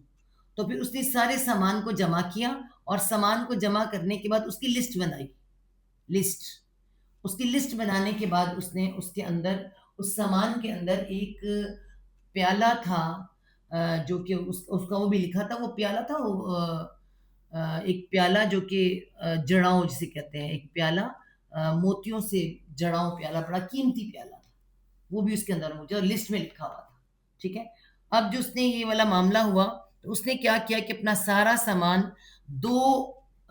تو پھر اس نے سارے سامان کو جمع کیا، اور سامان کو جمع کرنے کے بعد اس کی لسٹ بنائی، لسٹ، اس کی لسٹ بنانے کے بعد اس نے اس کے اندر، اس سامان کے اندر ایک پیالہ تھا، جو کہ اس کا وہ بھی لکھا تھا، وہ پیالہ تھا، وہ ایک پیالہ جو کہ جڑاؤں جسے کہتے ہیں، ایک پیالہ موتیوں سے جڑاؤں پیالہ، بڑا قیمتی پیالہ تھا، وہ بھی اس کے اندر مجھے اور لسٹ میں لکھا ہوا تھا، ٹھیک ہے، اب جو اس نے یہ والا معاملہ ہوا تو اس نے کیا کیا کہ اپنا سارا سامان، دو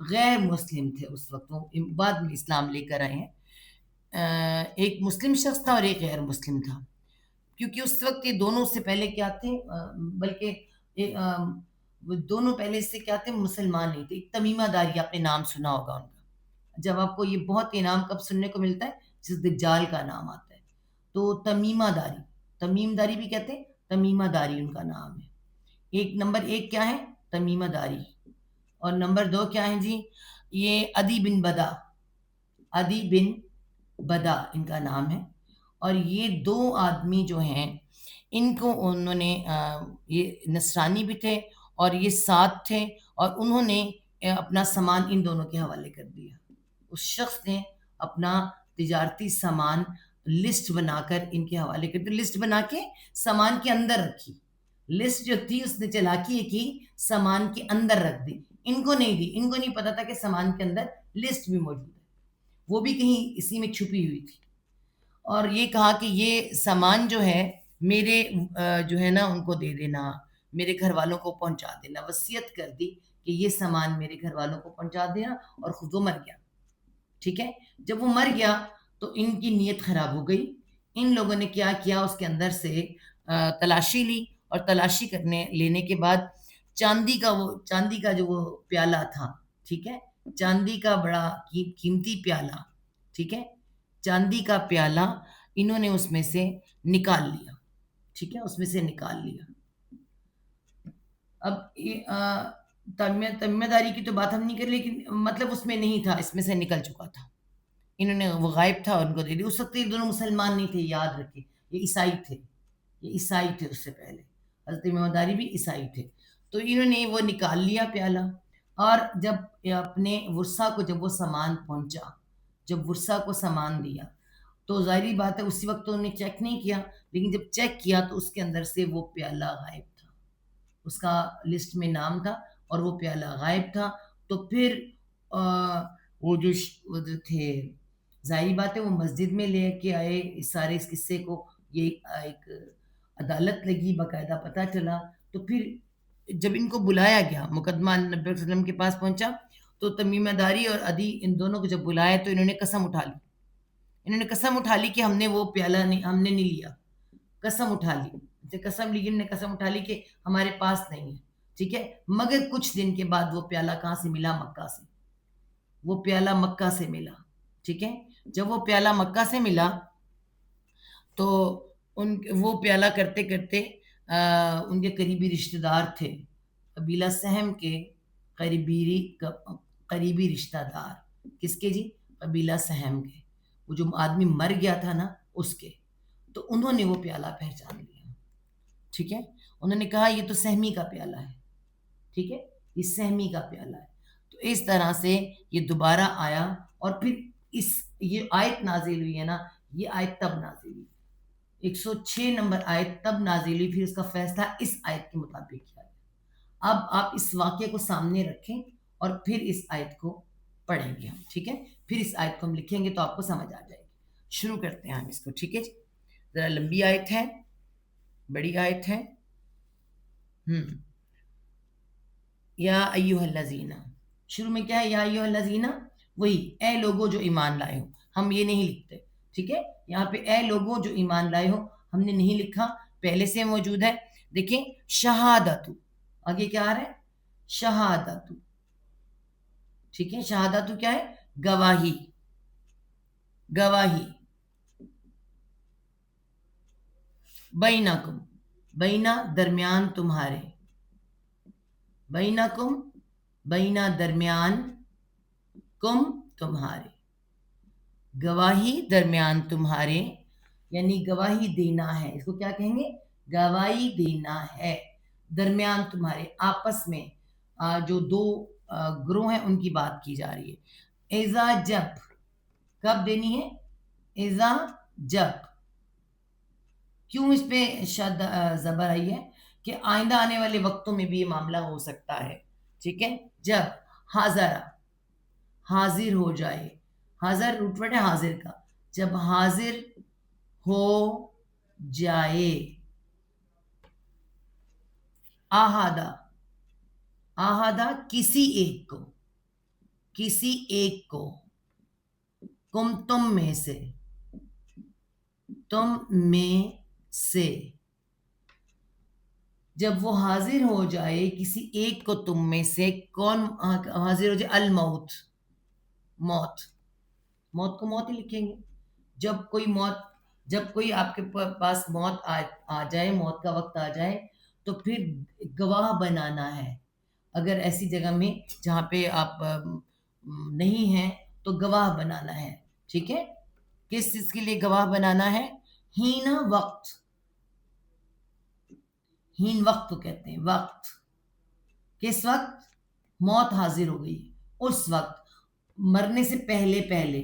غیر مسلم تھے اس وقت، وہ بعد میں اسلام لے کر آئے ہیں، ایک مسلم شخص تھا اور ایک غیر مسلم تھا، کیونکہ اس وقت یہ دونوں سے پہلے کیا تھے، بلکہ وہ دونوں پہلے سے کیا تھے، مسلمان نہیں تھے. ایک تمیمہ داری، آپ نے نام سنا ہوگا ان کا. جب آپ کو یہ بہت یہ نام کب سننے کو ملتا ہے، جس دجال کا نام آتا ہے. تو تمیمہ داری، تمیم داری بھی کہتے ہیں، تمیمہ داری ان کا نام ہے. نمبر ایک کیا ہے، تمیمہ داری. اور نمبر دو کیا ہے جی، یہ عدی بن بدا، عدی بن بدا ان کا نام ہے. اور یہ دو آدمی جو ہیں، ان کو انہوں نے یہ نصرانی بھی تھے اور یہ ساتھ تھے، اور انہوں نے اپنا سامان ان دونوں کے حوالے کر دیا. اس شخص نے اپنا تجارتی سامان لسٹ بنا کر ان کے حوالے کر دیا. لسٹ بنا کے سامان کے اندر رکھی، لسٹ جو تھی اس نے چلاکی کی، سامان کے اندر رکھ دی. ان کو نہیں دی، ان کو نہیں پتا تھا کہ سامان کے اندر لسٹ بھی موجود ہے، وہ بھی کہیں اسی میں چھپی ہوئی تھی. اور یہ کہا کہ یہ سامان جو ہے میرے جو ہے نا ان کو دے دینا، میرے گھر والوں کو پہنچا دینا. وصیت کر دی کہ یہ سامان میرے گھر والوں کو پہنچا دینا، اور خود وہ مر گیا. ٹھیک ہے، جب وہ مر گیا تو ان کی نیت خراب ہو گئی. ان لوگوں نے کیا کیا، اس کے اندر سے تلاشی لی، اور تلاشی لینے کے بعد چاندی کا جو وہ پیالہ تھا، ٹھیک ہے، چاندی کا بڑا قیمتی پیالہ، ٹھیک ہے، چاندی کا پیالہ انہوں نے اس میں سے نکال لیا. ٹھیک ہے، اس میں سے نکال لیا. اب تمیمہ داری کی تو بات ہم نہیں کر، لیکن مطلب اس میں نہیں تھا، اس میں سے نکل چکا تھا. انہوں نے، وہ غائب تھا اور ان کو دے دیا. اس وقت یہ دونوں مسلمان نہیں تھے، یاد رکھیں، یہ عیسائی تھے، یہ عیسائی تھے. اس سے پہلے حضرت تمیمہ داری بھی عیسائی تھے. تو انہوں نے وہ نکال لیا پیالہ. اور جب اپنے ورثہ کو جب وہ سامان پہنچا، جب ورثہ کو سامان دیا، تو ظاہری بات ہے اسی وقت تو انہوں نے چیک نہیں کیا، لیکن جب چیک کیا تو اس کے اندر سے وہ پیالہ غائب تھا. اس کا لسٹ میں نام تھا اور وہ پیالہ غائب تھا. تو پھر وہ جو تھے، ظاہری بات ہے وہ مسجد میں لے کے آئے اس سارے اس قصے کو. یہ ایک عدالت لگی، باقاعدہ پتہ چلا. تو پھر جب ان کو بلایا گیا، مقدمہ نبی صلی اللہ علیہ وسلم کے پاس پہنچا، تو تمیمہ داری اور عدی ان دونوں کو جب بلایا تو انہوں نے قسم اٹھا لی. انہوں نے قسم اٹھا لی کہ ہم نے وہ پیالہ نہیں، ہم نے نہیں لیا. قسم اٹھا لی، قسم لی، انہوں نے قسم اٹھا لی کہ ہمارے پاس نہیں ہے. ٹھیک ہے، مگر کچھ دن کے بعد وہ پیالہ کہاں سے ملا؟ مکہ سے. وہ پیالہ مکہ سے ملا. ٹھیک ہے، جب وہ پیالہ مکہ سے ملا تو وہ پیالہ کرتے کرتے ان کے قریبی رشتہ دار تھے، قبیلہ سہم کے قریبی رشتہ دار. کس کے جی؟ قبیلہ سہم کے. وہ جو آدمی مر گیا تھا نا، اس کے. تو انہوں نے وہ پیالہ پہچان لیا. ٹھیک ہے، انہوں نے کہا یہ تو سہمی کا پیالہ ہے. ٹھیک ہے، یہ سہمی کا پیالہ ہے. تو اس طرح سے یہ دوبارہ آیا. اور پھر یہ آیت نازل ہوئی ہے نا، یہ آیت تب نازل ہوئی، 106 نمبر آیت تب نازل ہوئی. پھر اس کا فیصلہ اس آیت کے مطابق کیا گیا. اب آپ اس واقعے کو سامنے رکھیں اور پھر اس آیت کو پڑھیں گے ہم. ٹھیک ہے، پھر اس آیت کو ہم لکھیں گے تو آپ کو سمجھ آ جائے گی. شروع کرتے ہیں ہم اس کو. ٹھیک ہے جی، ذرا لمبی آیت ہے، بڑی آیت ہے. یا ایھا الذین، شروع میں کیا ہے؟ یا ایھا الذین، وہی اے لوگو جو ایمان لائے ہو. ہم یہ نہیں لکھتے، ٹھیک ہے، یہاں پہ اے لوگو جو ایمان لائے ہو ہم نے نہیں لکھا، پہلے سے موجود ہے. دیکھیں، شہادت، آگے کیا آ رہا ہے؟ شہادت. ٹھیک ہے، شہادت کیا ہے؟ گواہی. گواہی. بینکم، بینا درمیان تمہارے، بینکم بینا درمیان، کم تمہارے، گواہی درمیان تمہارے، یعنی گواہی دینا ہے. اس کو کیا کہیں گے؟ گواہی دینا ہے درمیان تمہارے، آپس میں جو دو گروہ ہیں ان کی بات کی جا رہی ہے. اذا، جب، کب دینی ہے؟ اذا، جب. کیوں اس پہ شد زبر آئی ہے؟ کہ آئندہ آنے والے وقتوں میں بھی یہ معاملہ ہو سکتا ہے. ٹھیک ہے، جب حاضر، حاضر ہو جائے. حاضر روٹ ورڈ ہے حاضر کا. جب حاضر ہو جائے. آہادہ، آہادہ کسی ایک کو، کسی ایک کو. کم تم میں سے، تم میں سے، جب وہ حاضر ہو جائے کسی ایک کو تم میں سے، کون حاضر ہو جائے؟ الموت، موت، موت کو موت ہی لکھیں گے. جب کوئی آپ کے پاس موت آ جائے، موت کا وقت آ جائے، تو پھر گواہ بنانا ہے. اگر ایسی جگہ میں جہاں پہ آپ نہیں ہیں تو گواہ بنانا ہے. ٹھیک ہے؟ کس چیز کے لیے گواہ بنانا ہے؟ ہین وقت، ہین وقت کو کہتے ہیں، وقت. کس وقت؟ موت حاضر ہو گئی، اس وقت، مرنے سے پہلے پہلے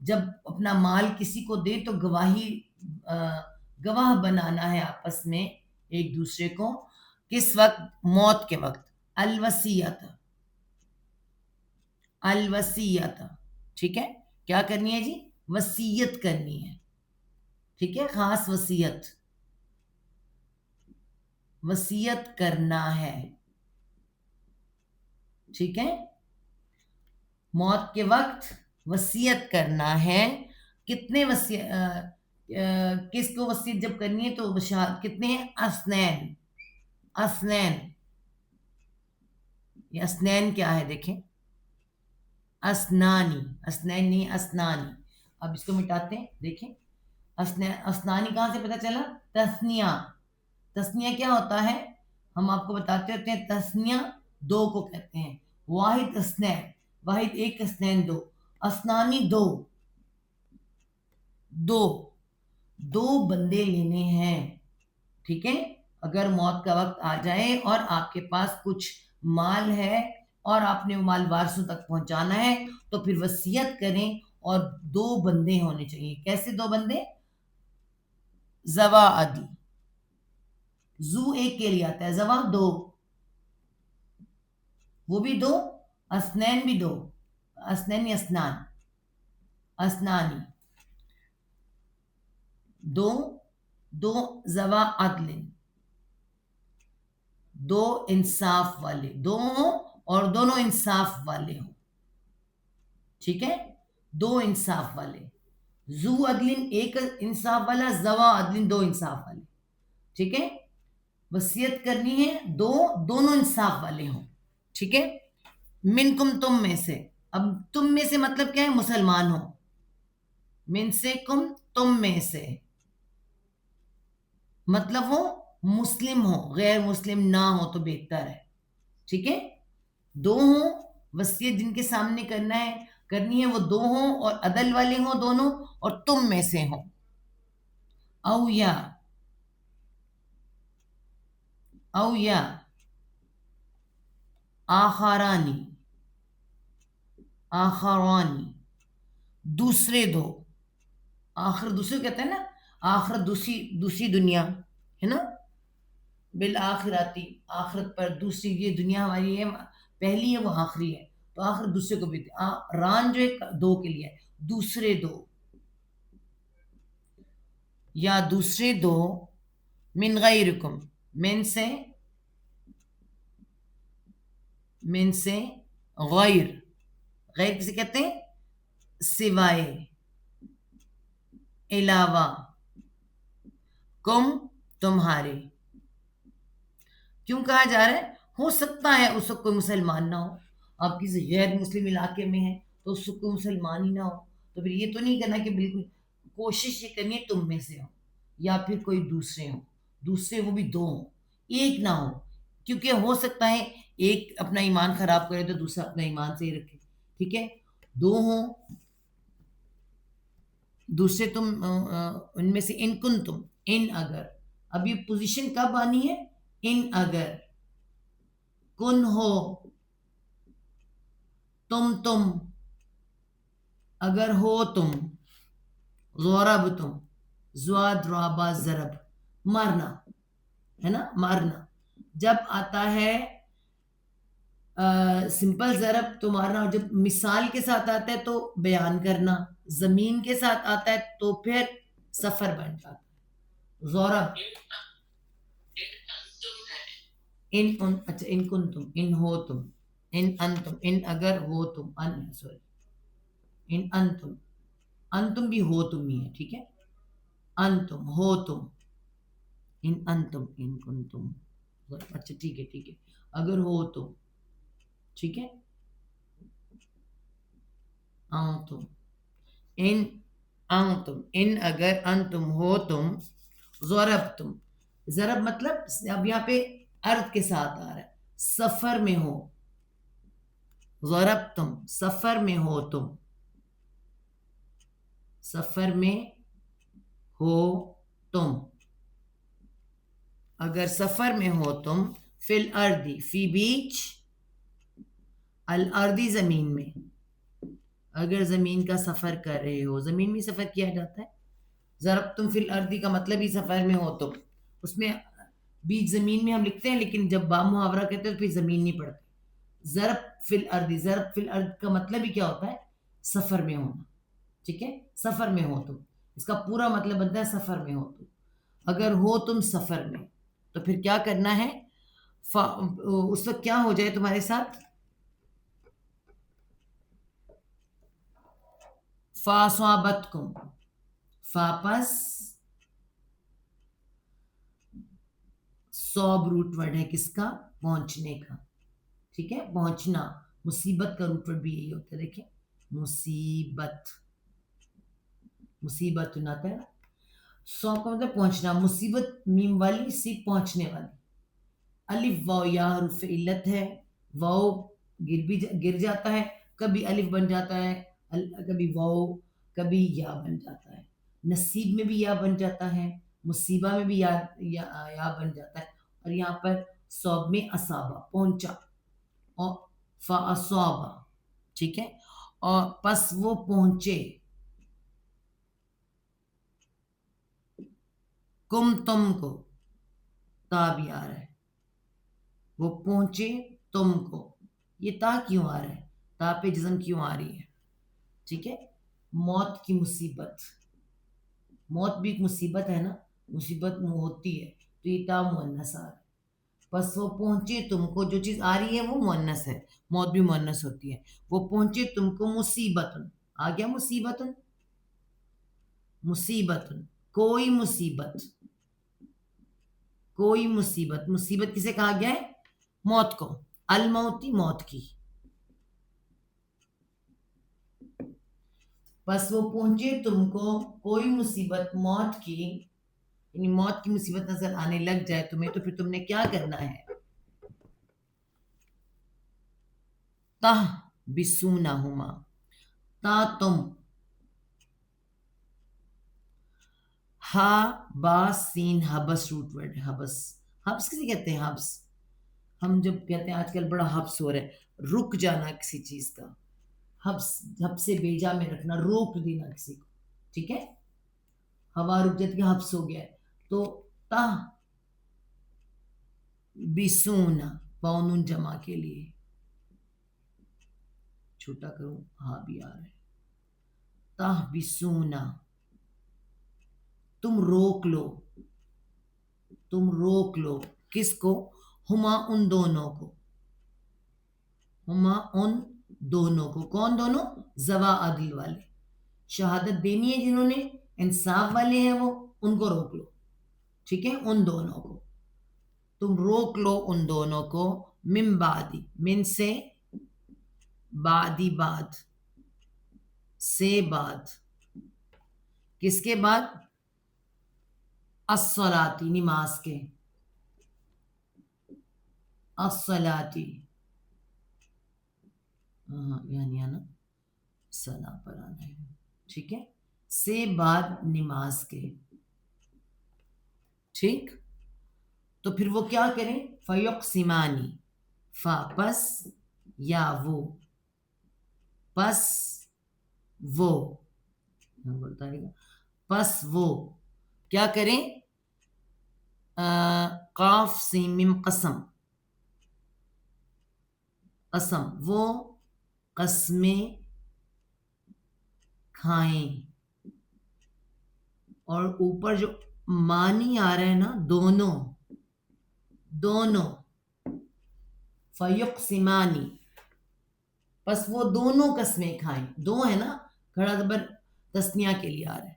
جب اپنا مال کسی کو دے تو گواہ بنانا ہے آپس میں ایک دوسرے کو. کس وقت؟ موت کے وقت. الوصیت، الوصیت. ٹھیک ہے؟ کیا کرنی ہے جی؟ وصیت کرنی ہے. ٹھیک ہے؟ خاص وصیت، وصیت کرنا ہے. ٹھیک ہے؟ موت کے وقت وصیت کرنا ہے. کتنے کس کو وصیت جب کرنی ہے تو کتنے ہیں؟ اسنین، اسنین. یہ اسنین کیا ہے دیکھیں، اسنانی، اسنین نہیں، اسنانی. اب اس کو مٹاتے ہیں، دیکھیں اسنانی کہاں سے پتہ چلا؟ تثنیہ. تثنیہ کیا ہوتا ہے؟ ہم آپ کو بتاتے ہوتے ہیں تثنیہ دو کو کہتے ہیں. واحد اسنین، واحد ایک، اسنین دو. اسنانی دو، دو، دو بندے لینے ہیں. ٹھیک ہے؟ اگر موت کا وقت آ جائے اور آپ کے پاس کچھ مال ہے اور آپ نے وہ مال وارثوں تک پہنچانا ہے تو پھر وصیت کریں، اور دو بندے ہونے چاہیے. کیسے دو بندے؟ زوا عدل. زو ایک کے لیے آتا ہے، زوا دو، وہ بھی دو، اسنین بھی دو. اسنین اسنان، اسنانی دو، دو زوا عدل، دو انصاف والے، دو ہوں اور دونوں انصاف والے ہوں. ٹھیک ہے؟ دو انصاف والے. زو عدل ایک انصاف والا، زوا عدل دو انصاف والے. ٹھیک ہے؟ وصیت کرنی ہے، دو، دونوں انصاف والے ہوں. ٹھیک ہے؟ منکم، تم میں سے. اب تم میں سے مطلب کیا ہے؟ مسلمان ہو. من سے کم، تم میں سے، مطلب وہ مسلم ہو، غیر مسلم نہ ہو تو بہتر ہے. ٹھیک ہے؟ دو ہوں، وصیت جن کے سامنے کرنی ہے وہ دو ہوں اور عدل والے ہوں دونوں، اور تم میں سے ہوں. او یا، او یا آخرانی، آخرانی دوسرے دو. آخر دوسرے کہتے ہیں نا، آخرت دوسری دنیا ہے نا، بالآخراتی، آخرت پر دوسری. یہ دنیا ہماری ہے، پہلی ہے وہ آخری ہے، تو آخر دوسرے کو بھی ران جو ہے دو کے لیے ہے، دوسرے دو. یا دوسرے دو، من غیرکم، من سے، من سے، غیر، غیر کسے کہتے ہیں؟ سوائے، علاوہ، کم تمہارے. کیوں کہا جا رہا ہے؟ ہو سکتا ہے اس وقت کوئی مسلمان نہ ہو، آپ کسی غیر مسلم علاقے میں ہیں تو اس وقت کوئی مسلمان ہی نہ ہو، تو پھر یہ تو نہیں کرنا کہ بالکل، کوشش یہ کرنی ہے تم میں سے ہو یا پھر کوئی دوسرے ہوں. دوسرے وہ بھی دو ہوں، ایک نہ ہو، کیونکہ ہو سکتا ہے ایک اپنا ایمان خراب کرے تو دوسرا اپنا ایمان صحیح رکھے. ٹھیک ہے؟ دو ہوں، دوسرے تم ان میں سے، ان کن تم، ان اگر. اب یہ پوزیشن کب آنی ہے؟ ان اگر. کن ہو، تم، اگر ہو تم. غورب تم، زواد رابا ضرب، مارنا ہے نا، مارنا. جب آتا ہے سمپل ضرب تو مارنا، اور جب مثال کے ساتھ آتا ہے تو بیان کرنا. زمین کے ساتھ آتا ہے تو پھر سفر بن جاتا ہے. غورب، اچھا ان کن تم، ان ہو تم، ان انتم، ان اگر ہو تم، سوری، ان انتم، انتم بھی ہو تم ہی ہے. ٹھیک ہے؟ انتم ہو تم، ان انتم ان کنتم، اچھا ٹھیک ہے اگر ہو تم، ٹھیک ہے، انتم ان، انتم ان اگر انتم ہو تم، ضربتم، ضرب مطلب اب یہاں پہ ارد کے ساتھ آ رہا ہے، سفر میں ہو، ضربتم سفر میں ہو تم، سفر میں ہو تم، اگر سفر میں ہو تم، فی الارضی فی بیچ، الارضی زمین میں، اگر زمین کا سفر کر رہے ہو، زمین میں سفر کیا جاتا ہے، ضربتم فی الارضی کا مطلب ہی سفر میں ہو تم، اس میں بیچ زمین میں ہم لکھتے ہیں لیکن جب با محاورہ کہتے ہیں تو پھر زمین نہیں پڑھتے، ضرب فی الارض، ضرب فی الارض کا مطلب ہی کیا ہوتا ہے، سفر میں ہونا، ٹھیک ہے، سفر میں ہو تم، اس کا پورا مطلب بنتا ہے سفر میں ہو تم، اگر ہو تم سفر میں تو پھر کیا کرنا ہے، اس وقت کیا ہو جائے تمہارے ساتھ، فاصابتکم، فاپس صوب روٹ ورڈ ہے کس کا، پہنچنے کا، ٹھیک ہے، پہنچنا، مصیبت کا روٹ ورڈ بھی یہی ہوتا ہے، دیکھیں مصیبت، مصیبت آتا ہے، صوب کا مطلب پہنچنا، مصیبت میم والی، سی پہنچنے والی، الف واو یا حرف علت ہے، واو گر جاتا ہے، کبھی الف بن جاتا ہے، کبھی واو، کبھی یا بن جاتا ہے، نصیب میں بھی یا بن جاتا ہے، مصیبہ میں بھی یا بن جاتا ہے، اور یہاں پر صوب میں اصابہ پہنچا، اور فاصابہ، ٹھیک ہے، اور پس وہ پہنچے، کم تم کو، تا بھی آ رہا ہے، وہ پہنچے تم کو، یہ تا کیوں آ رہا ہے، تا پہ جزم کیوں آ رہی ہے، ٹھیک ہے، موت کی مصیبت، موت بھی ایک مصیبت ہے نا، مصیبت ہوتی ہے تو یہ تا مؤنث آ رہا ہے، بس وہ پہنچے تم کو، جو چیز آ رہی ہے وہ مؤنث ہے، موت بھی مؤنث ہوتی ہے، وہ پہنچے تم کو مصیبت، آ گیا مصیبت، مصیبت کوئی مصیبت، کوئی مصیبت، مصیبت کسے کہا گیا ہے، موت کو، الموتی موت کی، بس وہ پہنچے تم کو کوئی مصیبت موت کی، یعنی موت کی مصیبت نظر آنے لگ جائے تمہیں تو پھر تم نے کیا کرنا ہے، تہ بسونہما، تا تم، ہا با سین حبس روٹ ورڈ ہے، حبس، حبس کسے کہتے ہیں، حبس، ہم جب کہتے ہیں آج کل بڑا حبس ہو رہا ہے، رک جانا کسی چیز کا، حبس حبس سے بیجا میں رکھنا، روک دینا کسی کو، ٹھیک ہے، ہوا رک جاتی ہے، حبس ہو گیا ہے، تو تہ بسونا، پاؤنون جمع کے لیے، چھوٹا کروں ہاں بھی آ رہا ہے، تہ بسونا، تم روک لو، تم روک لو، کس کو، ہما ان دونوں کو، ہما ان دونوں کو، کون دونوں، زوا عدل والے، شہادت دینی ہے جنہوں نے، انصاف والے ہیں وہ، ان کو روک لو، ٹھیک ہے، ان دونوں کو، تم روک لو ان دونوں کو، من بعدی، من سے، بعدی بعد، سے بعد، کس کے بعد، الصلاتی نماز کے، الصلاتی، یعنی آنا صلاح پر آنا ہے، ٹھیک ہے، سے بعد نماز کے، ٹھیک، تو پھر وہ کیا کریں، فیقسمانی، فا پس، یا وہ، پس وہ، بولتا رہے گا، پس وہ کیا کریں، قاف سین میم قسم، قسم، وہ قسمیں کھائیں، اور اوپر جو معنی آ رہا ہے نا، دونوں، دونوں، فیقسمانی، پس وہ دونوں قسمیں کھائیں، دو ہے نا، کھڑا زبر تسنیہ کے لیے آ رہا ہے،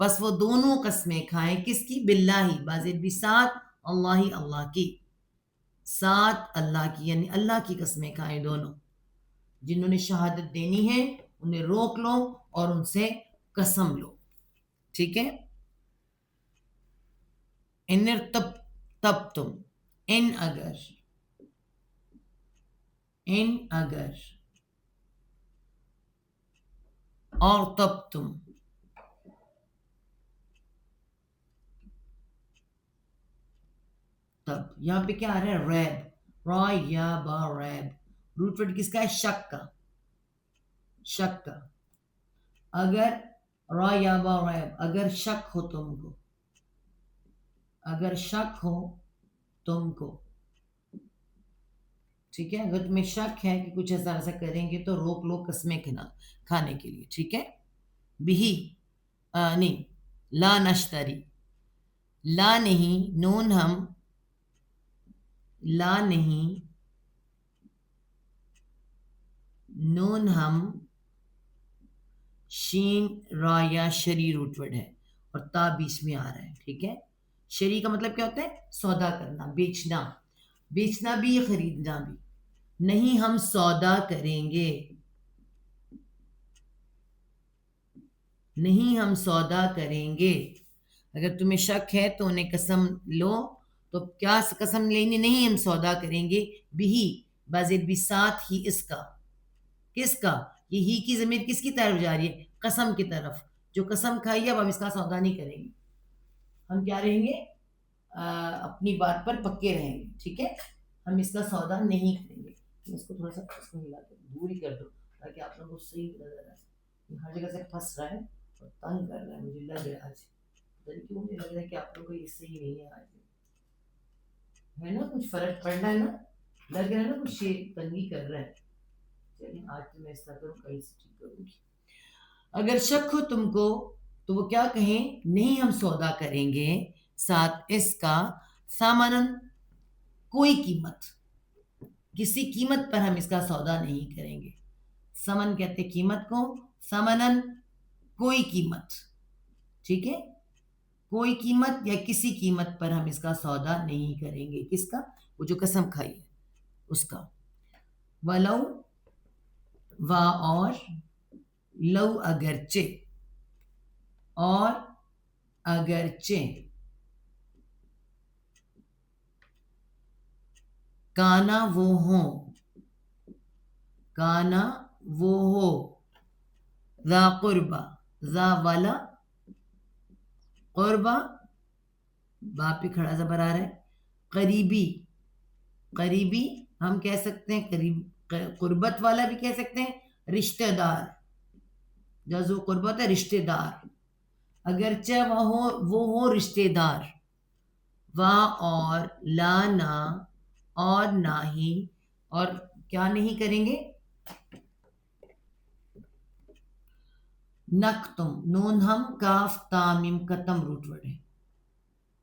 بس وہ دونوں قسمیں کھائیں کس کی؟ باللہ، بازید بھی ساتھ، اللہ اللہ کی، ساتھ اللہ کی، یعنی اللہ کی قسمیں کھائیں دونوں. جنہوں نے شہادت دینی ہے انہیں روک لو اور ان سے قسم لو. ٹھیک ہے. ان تب تب تم، ان اگر اور تب تم، تب یہاں پہ کیا آ رہا ہے؟ ریب، را یا با ریب. روٹ ورڈ کس کا ہے؟ شک کا، شک کا. اگر را یا با ریب، اگر شک ہو تم کو، اگر شک ہو تم کو. ٹھیک ہے. اگر تمہیں شک ہے کہ کچھ ایسا ایسا کریں گے تو روک لو قسمیں کھانے کے لیے. ٹھیک ہے. بھی نہیں، لا نشتری، لا نہیں، نون ہم، لا نہیں، نون ہم، شین را یا شری روٹ ورڈ ہے اور تا بیچ میں آ رہا ہے. ٹھیک ہے. شری کا مطلب کیا ہوتا ہے؟ سودا کرنا، بیچنا، بیچنا بھی خریدنا بھی. نہیں ہم سودا کریں گے، نہیں ہم سودا کریں گے. اگر تمہیں شک ہے تو انہیں قسم لو. تو کیا قسم لینی؟ نہیں ہم سودا کریں گے، بھی بازید بھی ساتھ ہی اس کا. کس کا؟ یہ ہی کی ضمیر کس کی طرف جا رہی ہے؟ قسم کی طرف. جو قسم کھائی اب ہم اس کا سودا نہیں کریں گے. ہم کیا رہیں گے؟ اپنی بات پر پکے رہیں گے. ٹھیک ہے. ہم اس کا سودا نہیں کریں گے. اس کو تھوڑا سا اس کو ہلا کے دور ہی کر دو تاکہ آپ لوگوں کو صحیح نظر آئے. ہر جگہ سے پھنس رہا ہے اور تنگ کر رہا ہے. مجھے لگ رہا ہے آج کیوں مجھے لگ رہا ہے کہ آپ لوگوں کو یہ صحیح نہیں ہے. آج ہے نا کچھ فرق پڑنا ہے نا، لگ رہا ہے نا کچھ یہ تنگی کر رہا ہے. چلیے آج تو میں اس طرح کروں، کہیں سے ٹھیک کروں گی. اگر شک ہو تم کو تو وہ کیا کہیں؟ نہیں ہم سودا کریں گے ساتھ اس کا، سامانن کوئی قیمت، کسی قیمت پر ہم اس کا سودا نہیں کریں گے. سمن کہتے قیمت کو، سمنن کوئی قیمت. ٹھیک ہے. کوئی قیمت یا کسی قیمت پر ہم اس کا سودا نہیں کریں گے. کس کا؟ وہ جو قسم کھائی ہے اس کا. ولو، و اور، لو اگرچہ، اور اگرچہ، کانا وہ ہوں، کانا وہ ہو، ذا قربا، ذا والا، قربا باپ پہ کھڑا زبر آ رہا ہے. قریبی، قریبی ہم کہہ سکتے ہیں قریب، قربت والا بھی کہہ سکتے ہیں، رشتہ دار. جو قربت ہے رشتہ دار. اگرچہ وہ ہو رشتہ دار. واہ اور، لا نہ، اور نہ ہی، اور کیا نہیں کریں گے؟ نقتم، نون ہم، کاف تامیم قتم روٹ ورڈ ہے.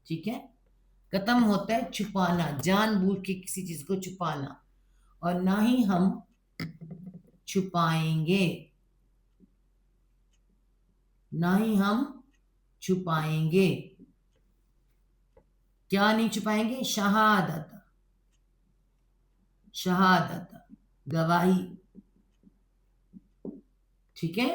ٹھیک ہے. قتم ہوتا ہے چھپانا، جان بوجھ کے کسی چیز کو چھپانا. اور نہ ہی ہم چھپائیں گے، نہ ہی ہم چھپائیں گے. کیا نہیں چھپائیں گے؟ شہادت، شہادت گواہی. ٹھیک ہے.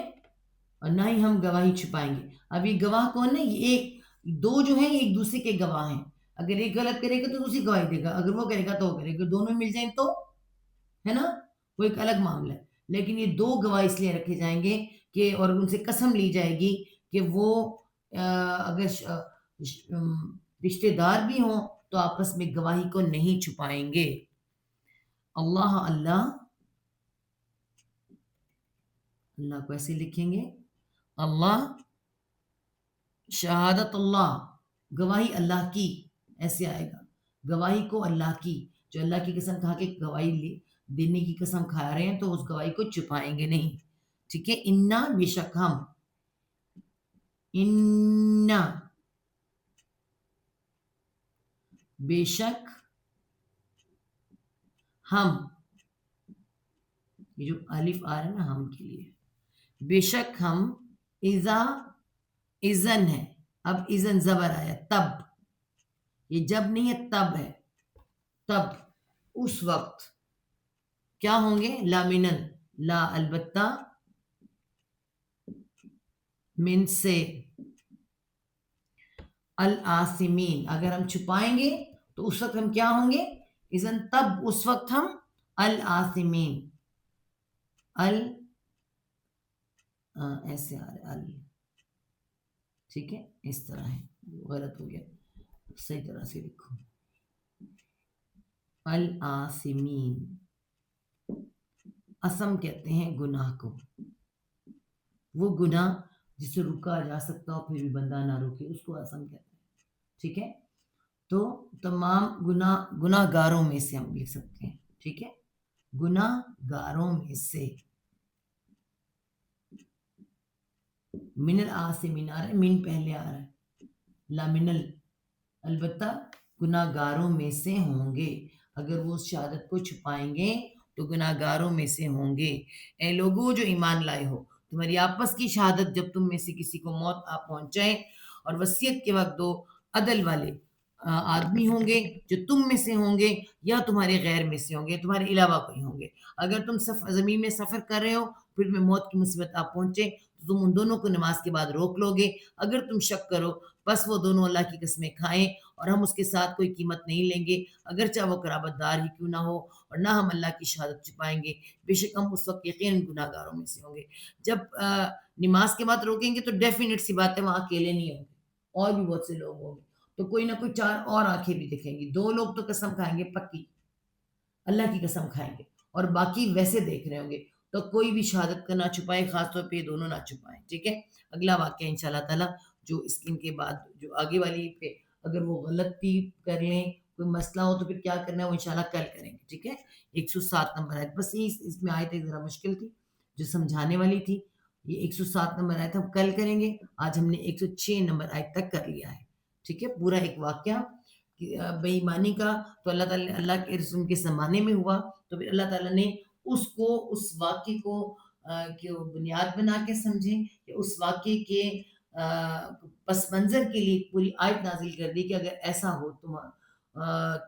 اور نہ ہی ہم گواہی چھپائیں گے. اب یہ گواہ کون ہے؟ یہ ایک دو جو ہیں ایک دوسرے کے گواہ ہیں. اگر ایک غلط کرے گا تو دوسری گواہی دے گا، اگر وہ کرے گا تو وہ کرے گا. دونوں مل جائیں تو ہے نا وہ ایک الگ معاملہ ہے. لیکن یہ دو گواہ اس لیے رکھے جائیں گے کہ اور ان سے قسم لی جائے گی کہ وہ اگر رشتہ دار بھی ہوں تو آپس میں گواہی کو نہیں چھپائیں گے. اللہ، اللہ، اللہ کو ایسے لکھیں گے اللہ، شہادت اللہ، گواہی اللہ کی، ایسے آئے گا. گواہی کو اللہ کی، جو اللہ کی قسم کھا کے گواہی دینے کی قسم کھا رہے ہیں تو اس گواہی کو چھپائیں گے نہیں. ٹھیک ہے. انا بے شک ہم، انا بے شک ہم، یہ جو الف آ رہا ہے نا ہم کے لیے، بے شک ہم، اذا اذن ہے. اب اذن زبر آیا تب، یہ جب نہیں ہے تب ہے. تب اس وقت کیا ہوں گے؟ لامنن، لا البتہ، من سے، الآثمین اگر ہم چھپائیں گے تو اس وقت ہم کیا ہوں گے؟ اذن تب اس وقت ہم الآثمین. ایسے آ رہا ہے ٹھیک ہے، اس طرح ہے، غلط ہو گیا، صحیح طرح سے لکھو. الآثمین، اسم کہتے ہیں گناہ کو، وہ گناہ جسے رکا جا سکتا ہو پھر بھی بندہ نہ روکے اس کو اسم کہتے ہیں. ٹھیک ہے، تو تمام گناہ گاروں میں سے ہم لکھ سکتے ہیں. ٹھیک ہے، گناہ گاروں میں سے. من الآثمین آ رہا ہے، من پہلے آ رہا ہے، لا من البتہ گناہ گاروں میں سے ہوں گے. اگر وہ اس شہادت کو چھپائیں گے تو گناہ گاروں میں سے ہوں گے. اے لوگوں جو ایمان لائے ہو، تمہاری آپس کی شہادت جب تم میں سے کسی کو موت آ پہنچائے اور وصیت کے وقت دو عدل والے آدمی ہوں گے جو تم میں سے ہوں گے یا تمہارے غیر میں سے ہوں گے، تمہارے علاوہ کوئی ہوں گے. اگر تم زمین میں سفر کر رہے ہو پھر میں موت کی مصیبت آ پہنچے تو تم ان دونوں کو نماز کے بعد روک لو گے. اگر تم شک کرو بس وہ دونوں اللہ کی قسمیں کھائیں اور ہم اس کے ساتھ کوئی قیمت نہیں لیں گے اگرچہ وہ قرابت دار ہی کیوں نہ ہو، اور نہ ہم اللہ کی شہادت چھپائیں گے، بے شک ہم اس وقت یقیناً گناہ گاروں میں سے ہوں گے. جب نماز کے بعد روکیں گے تو ڈیفینیٹ سی بات ہے وہاں اکیلے نہیں ہوں گے، اور بھی بہت سے لوگ ہوں گے، تو کوئی نہ کوئی چار اور آنکھیں بھی دکھیں گی. 2 لوگ تو قسم کھائیں گے پکی، اللہ کی قسم کھائیں گے، اور باقی ویسے دیکھ رہے ہوں گے. تو کوئی بھی شہادت کا نہ چھپائے، خاص طور پہ یہ دونوں نہ چھپائیں. ٹھیک ہے، اگلا واقعہ انشاءاللہ تعالیٰ جو ان کے بعد جو آگے والی پہ اگر وہ غلطی کر لیں، کوئی مسئلہ ہو تو پھر کیا کرنا ہے وہ انشاءاللہ کل کریں گے. ٹھیک ہے، 107 نمبر آیت، بس اس میں آیت ایک ذرا مشکل تھی جو سمجھانے والی تھی. یہ 107 نمبر آیت ہم کل کریں گے، آج ہم نے 106 نمبر آیت تک کر لیا ہے. ٹھیک ہے، پورا ایک واقعہ بے ایمانی کا تو اللہ تعالیٰ نے اللہ کے رسول کے زمانے میں ہوا، تو پھر اللہ تعالیٰ نے اس واقعے کو بنیاد بنا کے سمجھیں کہ اس واقعے کے پس منظر کے لیے پوری آیت نازل کر دی کہ اگر ایسا ہو تم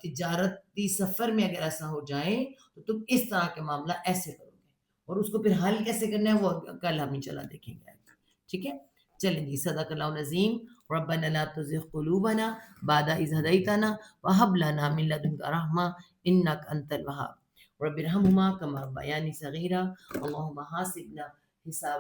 تجارتی سفر میں اگر ایسا ہو جائے تو تم اس طرح کے معاملہ ایسے کرو گے، اور اس کو پھر حل کیسے کرنا ہے وہ کل ہم انشاءاللہ دیکھیں گے. ٹھیک ہے، چلیں جی، صدق اللہ العظیم. ربنا لا تزغ قلوبنا بعد إذ هديتنا وهب لنا من لدنك رحمة إنك أنت الوهاب. رب ارحمهما كما ربياني صغيرا. اللهم حاسبنا حسابا